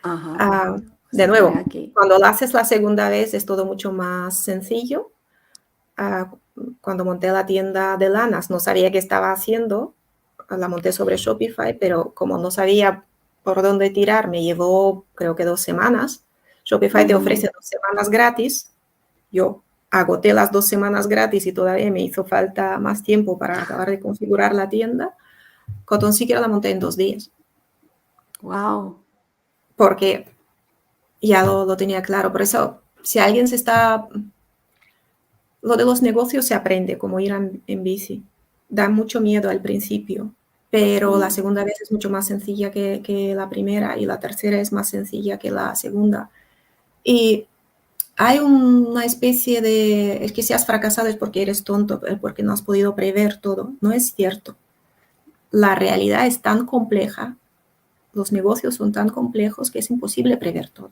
Ajá. De Se nuevo, ve aquí. cuando lo haces la segunda vez es todo mucho más sencillo. Cuando monté la tienda de lanas no sabía qué estaba haciendo. La monté sobre Shopify, pero como no sabía por dónde tirar, me llevó creo que 2 semanas. Shopify te ofrece 2 semanas gratis. Yo agoté las 2 semanas gratis y todavía me hizo falta más tiempo para acabar de configurar la tienda. Cotton Seeker la monté en 2 días. Wow. Porque ya lo tenía claro. Por eso, si alguien lo de los negocios se aprende, como ir en bici. Da mucho miedo al principio, pero la segunda vez es mucho más sencilla que la primera y la tercera es más sencilla que la segunda. Y hay una especie de, es que si has fracasado es porque eres tonto, porque no has podido prever todo. No es cierto. La realidad es tan compleja, los negocios son tan complejos que es imposible prever todo.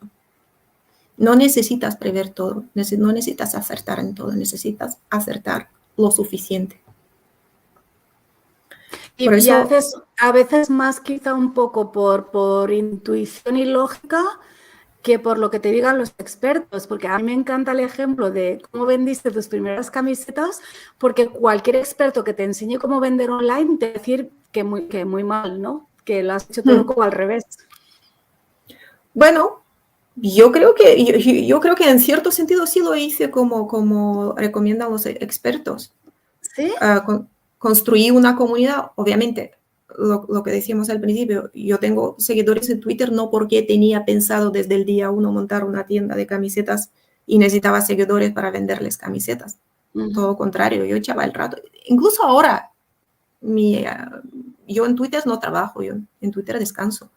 No necesitas prever todo, no necesitas acertar en todo, necesitas acertar lo suficiente. Por Y eso, a veces más quizá un poco por intuición y lógica que por lo que te digan los expertos, porque a mí me encanta el ejemplo de cómo vendiste tus primeras camisetas, porque cualquier experto que te enseñe cómo vender online te va a decir que muy mal, ¿no? Que lo has hecho todo como al revés. bueno, yo creo que en cierto sentido sí lo hice como recomiendan los expertos. ¿Sí? Construí una comunidad, obviamente, lo que decíamos al principio, yo tengo seguidores en Twitter no porque tenía pensado desde el día 1 montar una tienda de camisetas y necesitaba seguidores para venderles camisetas. Todo lo contrario, yo echaba el rato. Incluso ahora, yo en Twitter no trabajo, yo en Twitter descanso.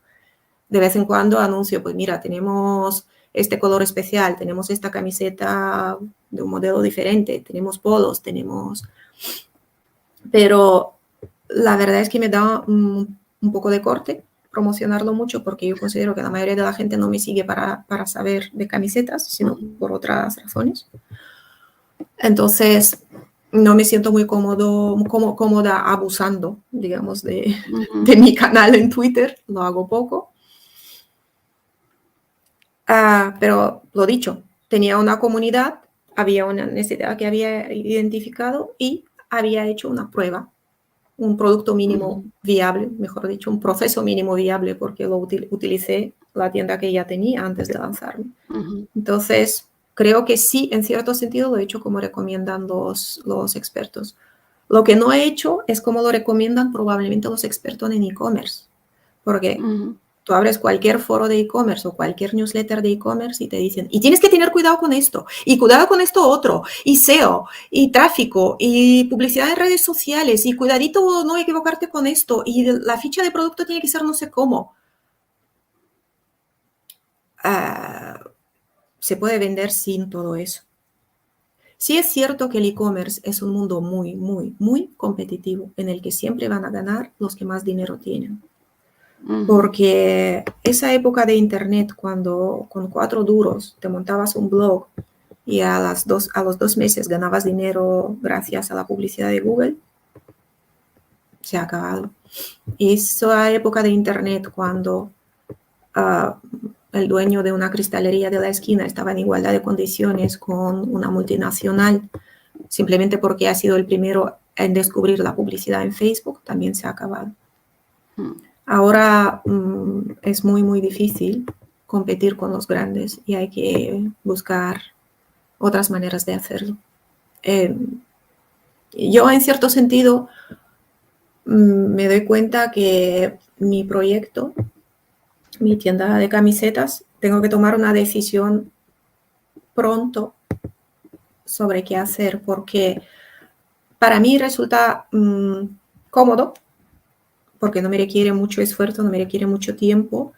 De vez en cuando anuncio, pues mira, tenemos este color especial, tenemos esta camiseta de un modelo diferente, tenemos polos, pero la verdad es que me da un poco de corte promocionarlo mucho porque yo considero que la mayoría de la gente no me sigue para saber de camisetas, sino por otras razones. Entonces, no me siento muy cómoda abusando, digamos, de mi canal en Twitter, lo hago poco. Pero lo dicho, tenía una comunidad, había una necesidad que había identificado y había hecho una prueba, un producto mínimo viable, mejor dicho, un proceso mínimo viable, porque lo utilicé la tienda que ya tenía antes de lanzarme. Entonces, creo que sí, en cierto sentido, lo he hecho como recomiendan los expertos. Lo que no he hecho es como lo recomiendan probablemente los expertos en e-commerce, porque tú abres cualquier foro de e-commerce o cualquier newsletter de e-commerce y te dicen, y tienes que tener cuidado con esto, y cuidado con esto otro, y SEO, y tráfico, y publicidad en redes sociales, y cuidadito no equivocarte con esto, y la ficha de producto tiene que ser no sé cómo. Se puede vender sin todo eso. Sí es cierto que el e-commerce es un mundo muy, muy, muy competitivo, en el que siempre van a ganar los que más dinero tienen. Porque esa época de internet, cuando con 4 duros te montabas un blog y a los 2 meses ganabas dinero gracias a la publicidad de Google, se ha acabado. Esa época de Internet cuando el dueño de una cristalería de la esquina estaba en igualdad de condiciones con una multinacional, simplemente porque ha sido el primero en descubrir la publicidad en Facebook, también se ha acabado. Ahora es muy, muy difícil competir con los grandes y hay que buscar otras maneras de hacerlo. Yo, en cierto sentido, me doy cuenta que mi proyecto, mi tienda de camisetas, tengo que tomar una decisión pronto sobre qué hacer, porque para mí resulta cómodo, porque no me requiere mucho esfuerzo, no me requiere mucho tiempo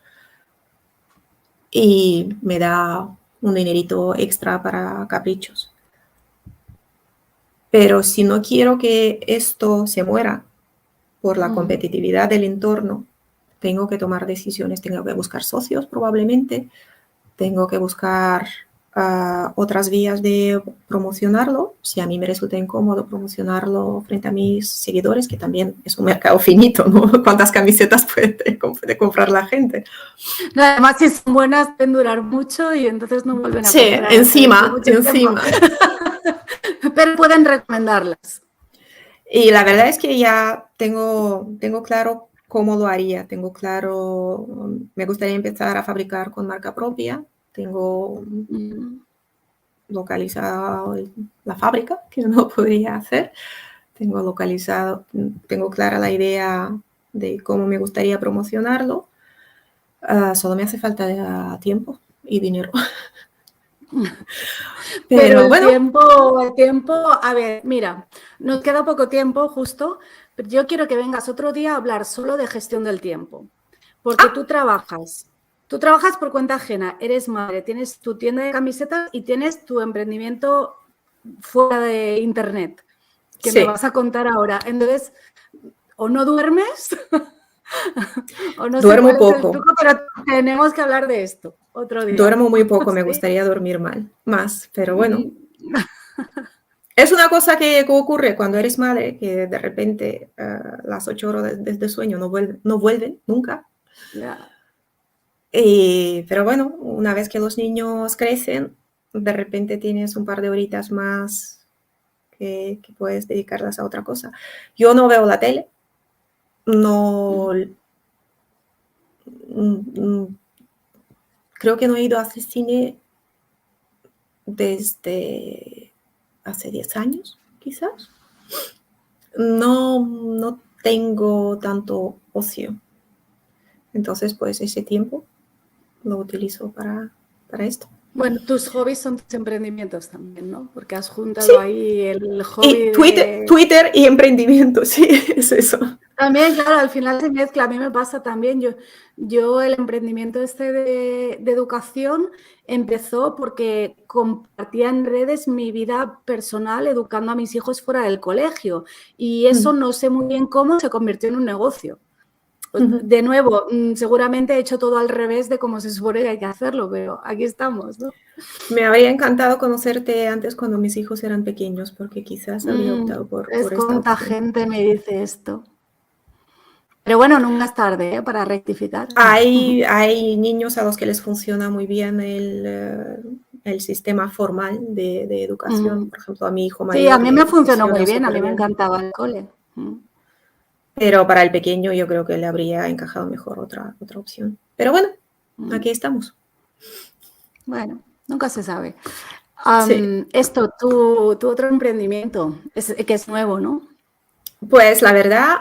y me da un dinerito extra para caprichos. Pero si no quiero que esto se muera por la competitividad del entorno, tengo que tomar decisiones, tengo que buscar socios probablemente, tengo que buscar otras vías de promocionarlo, si a mí me resulta incómodo promocionarlo frente a mis seguidores, que también es un mercado finito, ¿no? ¿Cuántas camisetas puede comprar la gente? No, además, si son buenas, pueden durar mucho y entonces no vuelven a Sí, comprar. encima. Pero pueden recomendarlas. Y la verdad es que ya tengo claro cómo lo haría. Tengo claro, me gustaría empezar a fabricar con marca propia. Tengo localizado la fábrica, que no podría hacer. Tengo clara la idea de cómo me gustaría promocionarlo. Solo me hace falta tiempo y dinero. Pero bueno. el tiempo, a ver, mira, nos queda poco tiempo justo, pero yo quiero que vengas otro día a hablar solo de gestión del tiempo, porque tú trabajas por cuenta ajena, eres madre, tienes tu tienda de camisetas y tienes tu emprendimiento fuera de internet, que me vas a contar ahora. Entonces, o no duermes, o no sé Duermo cuál es el poco. truco, pero tenemos que hablar de esto otro día. Duermo muy poco, me ¿Sí? gustaría dormir más, pero bueno. Es una cosa que ocurre cuando eres madre, que de repente las 8 horas de sueño no vuelven nunca. Ya. Pero bueno, una vez que los niños crecen, de repente tienes un par de horitas más que puedes dedicarlas a otra cosa. Yo no veo la tele, no... creo que no he ido a hacer cine desde hace 10 años, quizás. No tengo tanto ocio. Entonces, pues ese tiempo lo utilizo para esto. Bueno, tus hobbies son tus emprendimientos también, ¿no? Porque has juntado Sí. ahí el hobby Y de... Twitter y emprendimiento, sí, es eso. También, claro, al final se mezcla. A mí me pasa también. Yo el emprendimiento este de educación empezó porque compartía en redes mi vida personal educando a mis hijos fuera del colegio. Y eso no sé muy bien cómo se convirtió en un negocio. De nuevo, seguramente he hecho todo al revés de cómo se supone que hay que hacerlo, pero aquí estamos, ¿no? Me habría encantado conocerte antes cuando mis hijos eran pequeños, porque quizás habría optado por esta Cuánta opción. gente me dice esto. Pero bueno, nunca es tarde para rectificar. Hay niños a los que les funciona muy bien el sistema formal de educación. Por ejemplo, a mi hijo Sí, a mayor mí me le funcionó muy funciona bien, a mí súper me bien. encantaba el cole. Pero para el pequeño yo creo que le habría encajado mejor otra opción. Pero bueno, aquí estamos. Bueno, nunca se sabe. Sí. Esto, tu otro emprendimiento, que es nuevo, ¿no? Pues la verdad,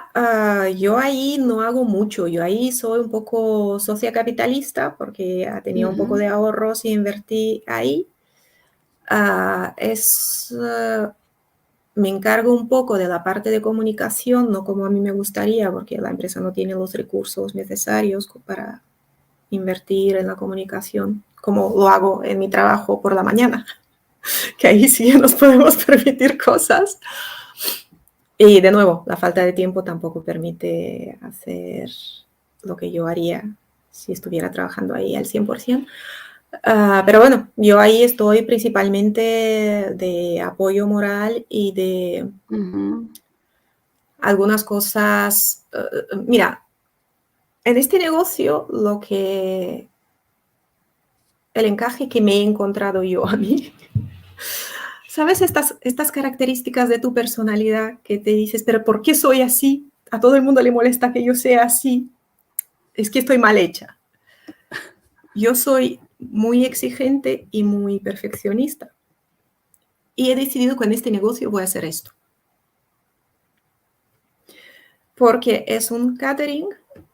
yo ahí no hago mucho. Yo ahí soy un poco socia capitalista porque tenía un poco de ahorros y invertí ahí. Me encargo un poco de la parte de comunicación, no como a mí me gustaría, porque la empresa no tiene los recursos necesarios para invertir en la comunicación, como lo hago en mi trabajo por la mañana, que ahí sí nos podemos permitir cosas. Y de nuevo, la falta de tiempo tampoco permite hacer lo que yo haría si estuviera trabajando ahí al 100%. Pero bueno, yo ahí estoy principalmente de apoyo moral y de algunas cosas, mira, en este negocio el encaje que me he encontrado yo a mí, ¿sabes? Estas características de tu personalidad que te dices, pero ¿por qué soy así? A todo el mundo le molesta que yo sea así. Es que estoy mal hecha. Yo soy muy exigente y muy perfeccionista. Y he decidido que en este negocio voy a hacer esto. Porque es un catering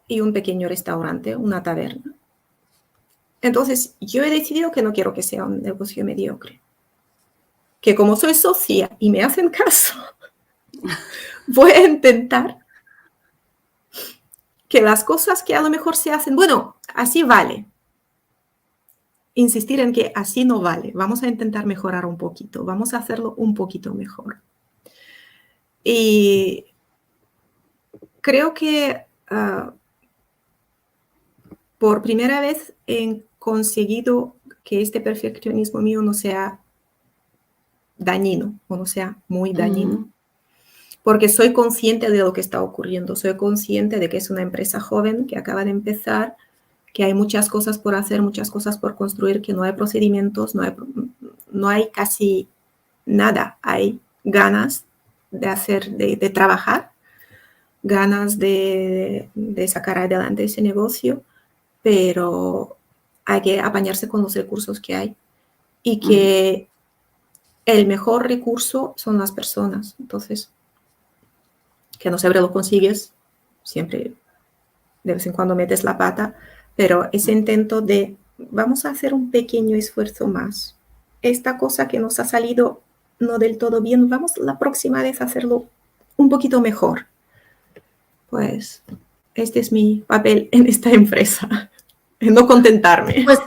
y un pequeño restaurante, una taberna. Entonces, yo he decidido que no quiero que sea un negocio mediocre. Que como soy socia y me hacen caso, voy a intentar que las cosas que a lo mejor se hacen, bueno, así vale. Insistir en que así no vale. Vamos a intentar mejorar un poquito. Vamos a hacerlo un poquito mejor. Y creo que por primera vez he conseguido que este perfeccionismo mío no sea dañino o no sea muy dañino. Porque soy consciente de lo que está ocurriendo. Soy consciente de que es una empresa joven que acaba de empezar, que hay muchas cosas por hacer, muchas cosas por construir, que no hay procedimientos, no hay casi nada. Hay ganas de hacer, de trabajar, ganas de sacar adelante ese negocio, pero hay que apañarse con los recursos que hay y que el mejor recurso son las personas. Entonces, que no siempre lo consigues, siempre de vez en cuando metes la pata, pero ese intento de vamos a hacer un pequeño esfuerzo más. Esta cosa que nos ha salido no del todo bien, vamos la próxima vez a hacerlo un poquito mejor. Pues este es mi papel en esta empresa, en no contentarme. Pues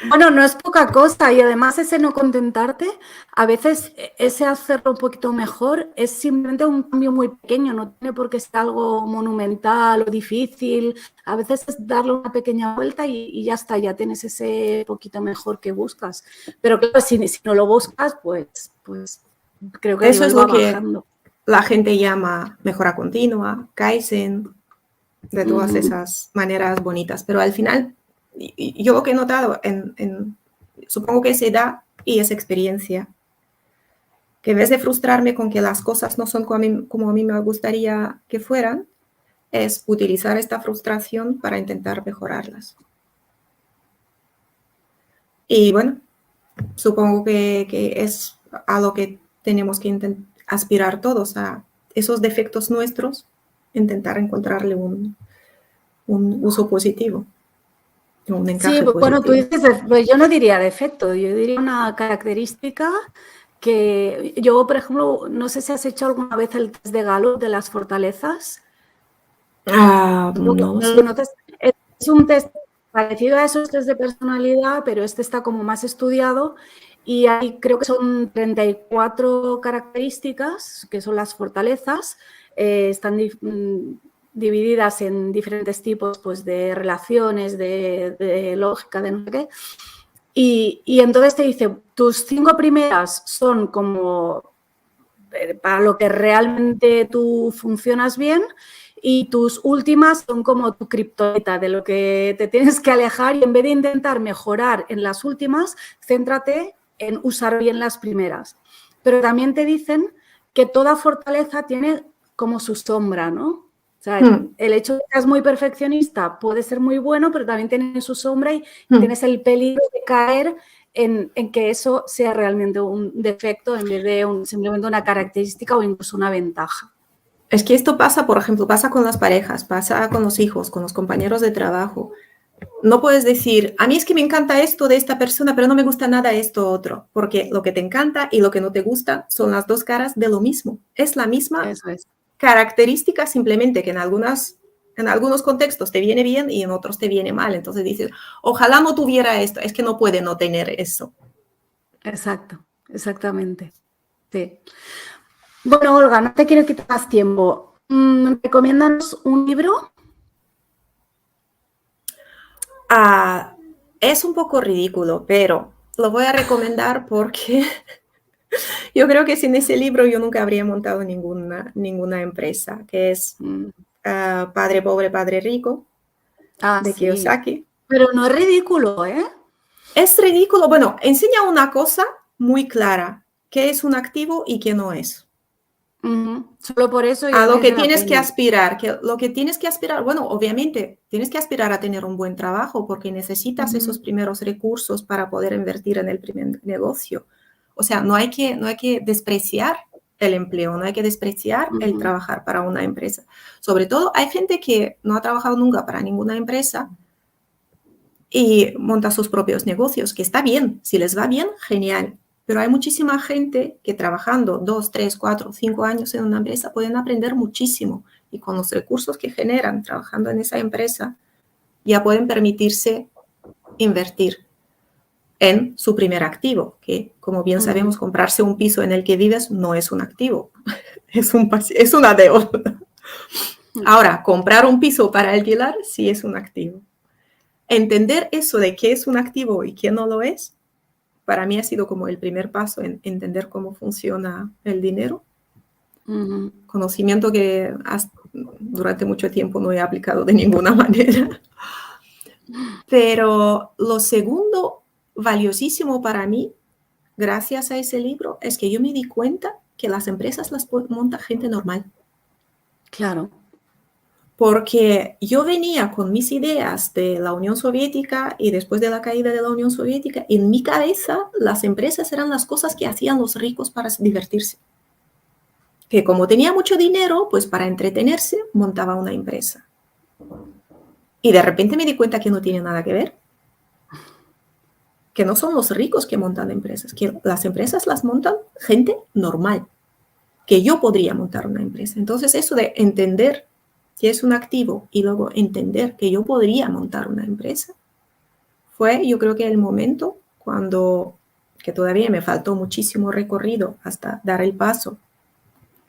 bueno, no es poca cosa y además ese no contentarte, a veces ese hacerlo un poquito mejor es simplemente un cambio muy pequeño, no tiene por qué ser algo monumental o difícil, a veces es darle una pequeña vuelta y ya está, ya tienes ese poquito mejor que buscas. Pero claro, si no lo buscas, pues creo que el Eso es nivel lo va que bajando. la gente llama mejora continua, Kaizen, de todas esas maneras bonitas, pero al final yo lo que he notado, supongo que es edad y es experiencia, que en vez de frustrarme con que las cosas no son como a mí me gustaría que fueran, es utilizar esta frustración para intentar mejorarlas. Y bueno, supongo que es a lo que tenemos que aspirar todos, a esos defectos nuestros, intentar encontrarle un uso positivo. Un Sí, encaje bueno, tú positivo. dices, pues yo no diría defecto, yo diría una característica que yo, por ejemplo, no sé si has hecho alguna vez el test de Gallup de las fortalezas. No lo ¿No lo sé. conoces? Es un test parecido a esos test de personalidad, pero este está como más estudiado y hay, creo que son 34 características, que son las fortalezas, están divididas en diferentes tipos pues, de relaciones, de lógica, de no sé qué. Y entonces te dice, tus 5 primeras son como para lo que realmente tú funcionas bien y tus últimas son como tu kriptonita, de lo que te tienes que alejar y en vez de intentar mejorar en las últimas, céntrate en usar bien las primeras. Pero también te dicen que toda fortaleza tiene como su sombra, ¿no? O sea, el hecho de que seas muy perfeccionista puede ser muy bueno, pero también tiene su sombra y tienes el peligro de caer en que eso sea realmente un defecto en vez de simplemente una característica o incluso una ventaja. Es que esto pasa, por ejemplo, pasa con las parejas, pasa con los hijos, con los compañeros de trabajo. No puedes decir, a mí es que me encanta esto de esta persona, pero no me gusta nada esto otro, porque lo que te encanta y lo que no te gusta son las dos caras de lo mismo. Es la misma característica, simplemente que en algunos contextos te viene bien y en otros te viene mal. Entonces dices, ojalá no tuviera esto, es que no puede no tener eso. Exacto, exactamente. Sí. Bueno, Olga, no te quiero quitar más tiempo. ¿Recomiéndanos un libro? Es un poco ridículo, pero lo voy a recomendar porque Yo creo que sin ese libro yo nunca habría montado ninguna empresa, que es Padre Pobre, Padre Rico, de Sí. Kiyosaki. Pero no es ridículo, ¿eh? Es ridículo. Bueno, enseña una cosa muy clara, qué es un activo y qué no es. Solo por eso A ya lo que merece la tienes que pena. aspirar, lo que tienes que aspirar, bueno, obviamente tienes que aspirar a tener un buen trabajo porque necesitas esos primeros recursos para poder invertir en el primer negocio. O sea, no hay que despreciar el empleo, no hay que despreciar el trabajar para una empresa. Sobre todo, hay gente que no ha trabajado nunca para ninguna empresa y monta sus propios negocios, que está bien, si les va bien, genial. Pero hay muchísima gente que trabajando 2, 3, 4, 5 años en una empresa pueden aprender muchísimo y con los recursos que generan trabajando en esa empresa ya pueden permitirse invertir en su primer activo, que como bien sabemos, comprarse un piso en el que vives no es un activo, es una deuda. Ahora, comprar un piso para alquilar sí es un activo. Entender eso de qué es un activo y qué no lo es, para mí ha sido como el primer paso en entender cómo funciona el dinero. Conocimiento que durante mucho tiempo no he aplicado de ninguna manera. Pero lo segundo valiosísimo para mí, gracias a ese libro, es que yo me di cuenta que las empresas las monta gente normal. Claro. Porque yo venía con mis ideas de la Unión Soviética y después de la caída de la Unión Soviética, en mi cabeza las empresas eran las cosas que hacían los ricos para divertirse. Que como tenía mucho dinero, pues para entretenerse montaba una empresa. Y de repente me di cuenta que no tiene nada que ver. Que no son los ricos que montan empresas, que las empresas las montan gente normal. Que yo podría montar una empresa. Entonces eso de entender que es un activo y luego entender que yo podría montar una empresa, fue yo creo que el momento cuando, que todavía me faltó muchísimo recorrido hasta dar el paso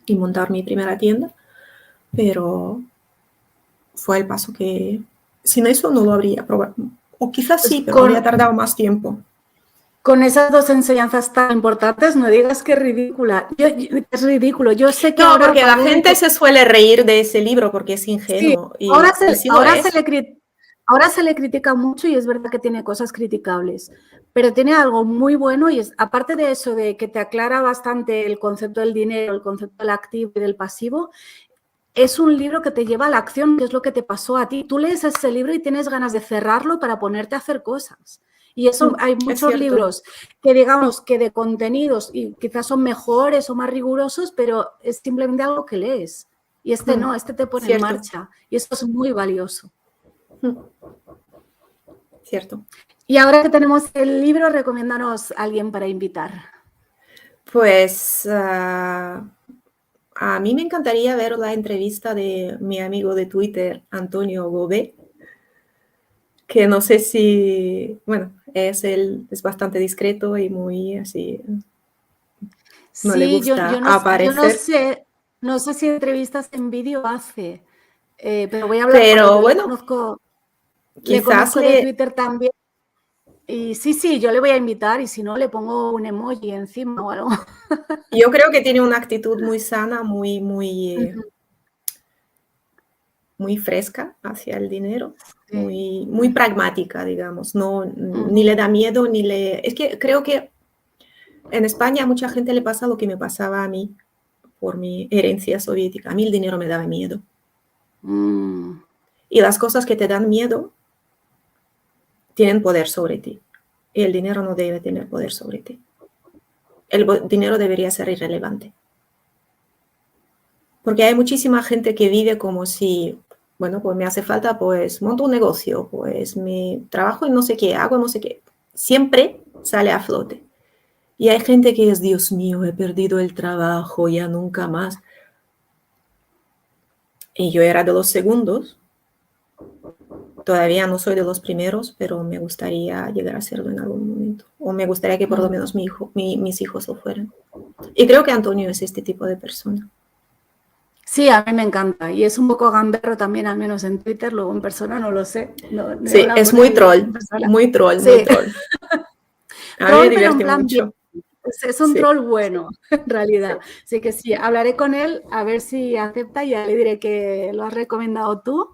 y montar mi primera tienda, pero fue el paso que sin eso no lo habría probado. O quizás sí, pero habría tardado más tiempo. Con esas dos enseñanzas tan importantes, no digas que es ridícula. Es ridículo. Yo sé que no, ahora porque la gente se suele reír de ese libro porque es ingenuo. Sí, y sí ahora se le critica mucho y es verdad que tiene cosas criticables, pero tiene algo muy bueno y es, aparte de eso, de que te aclara bastante el concepto del dinero, el concepto del activo y del pasivo, es un libro que te lleva a la acción, que es lo que te pasó a ti. Tú lees ese libro y tienes ganas de cerrarlo para ponerte a hacer cosas. Y eso hay muchos libros que digamos que de contenidos y quizás son mejores o más rigurosos, pero es simplemente algo que lees. Y este no, este te pone en marcha. Y esto es muy valioso. Cierto. Y ahora que tenemos el libro, recomiéndanos a alguien para invitar. Pues a mí me encantaría ver la entrevista de mi amigo de Twitter, Antonio Gobé, que no sé si, bueno, es bastante discreto y muy así, no le gusta aparecer. No sé si entrevistas en vídeo hace, pero voy a hablar pero con él. Bueno, le conozco de Twitter también. Y sí, yo le voy a invitar y si no, le pongo un emoji encima o algo. Yo creo que tiene una actitud muy sana, muy fresca hacia el dinero, muy pragmática, digamos. No, ni le da miedo, Es que creo que en España a mucha gente le pasa lo que me pasaba a mí por mi herencia soviética. A mí el dinero me daba miedo. Y las cosas que te dan miedo tienen poder sobre ti. Y el dinero no debe tener poder sobre ti. El dinero debería ser irrelevante. Porque hay muchísima gente que vive como si, bueno, pues me hace falta, pues monto un negocio, pues mi trabajo en no sé qué, hago no sé qué. Siempre sale a flote. Y hay gente que es, Dios mío, he perdido el trabajo, ya nunca más. Y yo era de los segundos. Todavía no soy de los primeros, pero me gustaría llegar a serlo en algún momento. O me gustaría que por lo menos mis hijos lo fueran. Y creo que Antonio es este tipo de persona. Sí, a mí me encanta. Y es un poco gamberro también, al menos en Twitter, luego en persona no lo sé. No sí, es muy troll, muy troll. A mí me divierte mucho. Es un Sí. troll bueno, en realidad. Así que sí, hablaré con él a ver si acepta y ya le diré que lo has recomendado tú.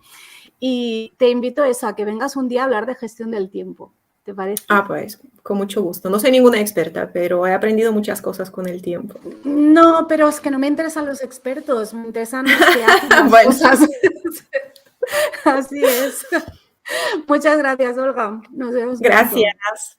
Y te invito a eso, a que vengas un día a hablar de gestión del tiempo. ¿Te parece? Ah, pues, con mucho gusto. No soy ninguna experta, pero he aprendido muchas cosas con el tiempo. No, pero es que no me interesan los expertos, me interesan los que hacen las Bueno, cosas. Así es. Muchas gracias, Olga. Nos vemos pronto. gracias.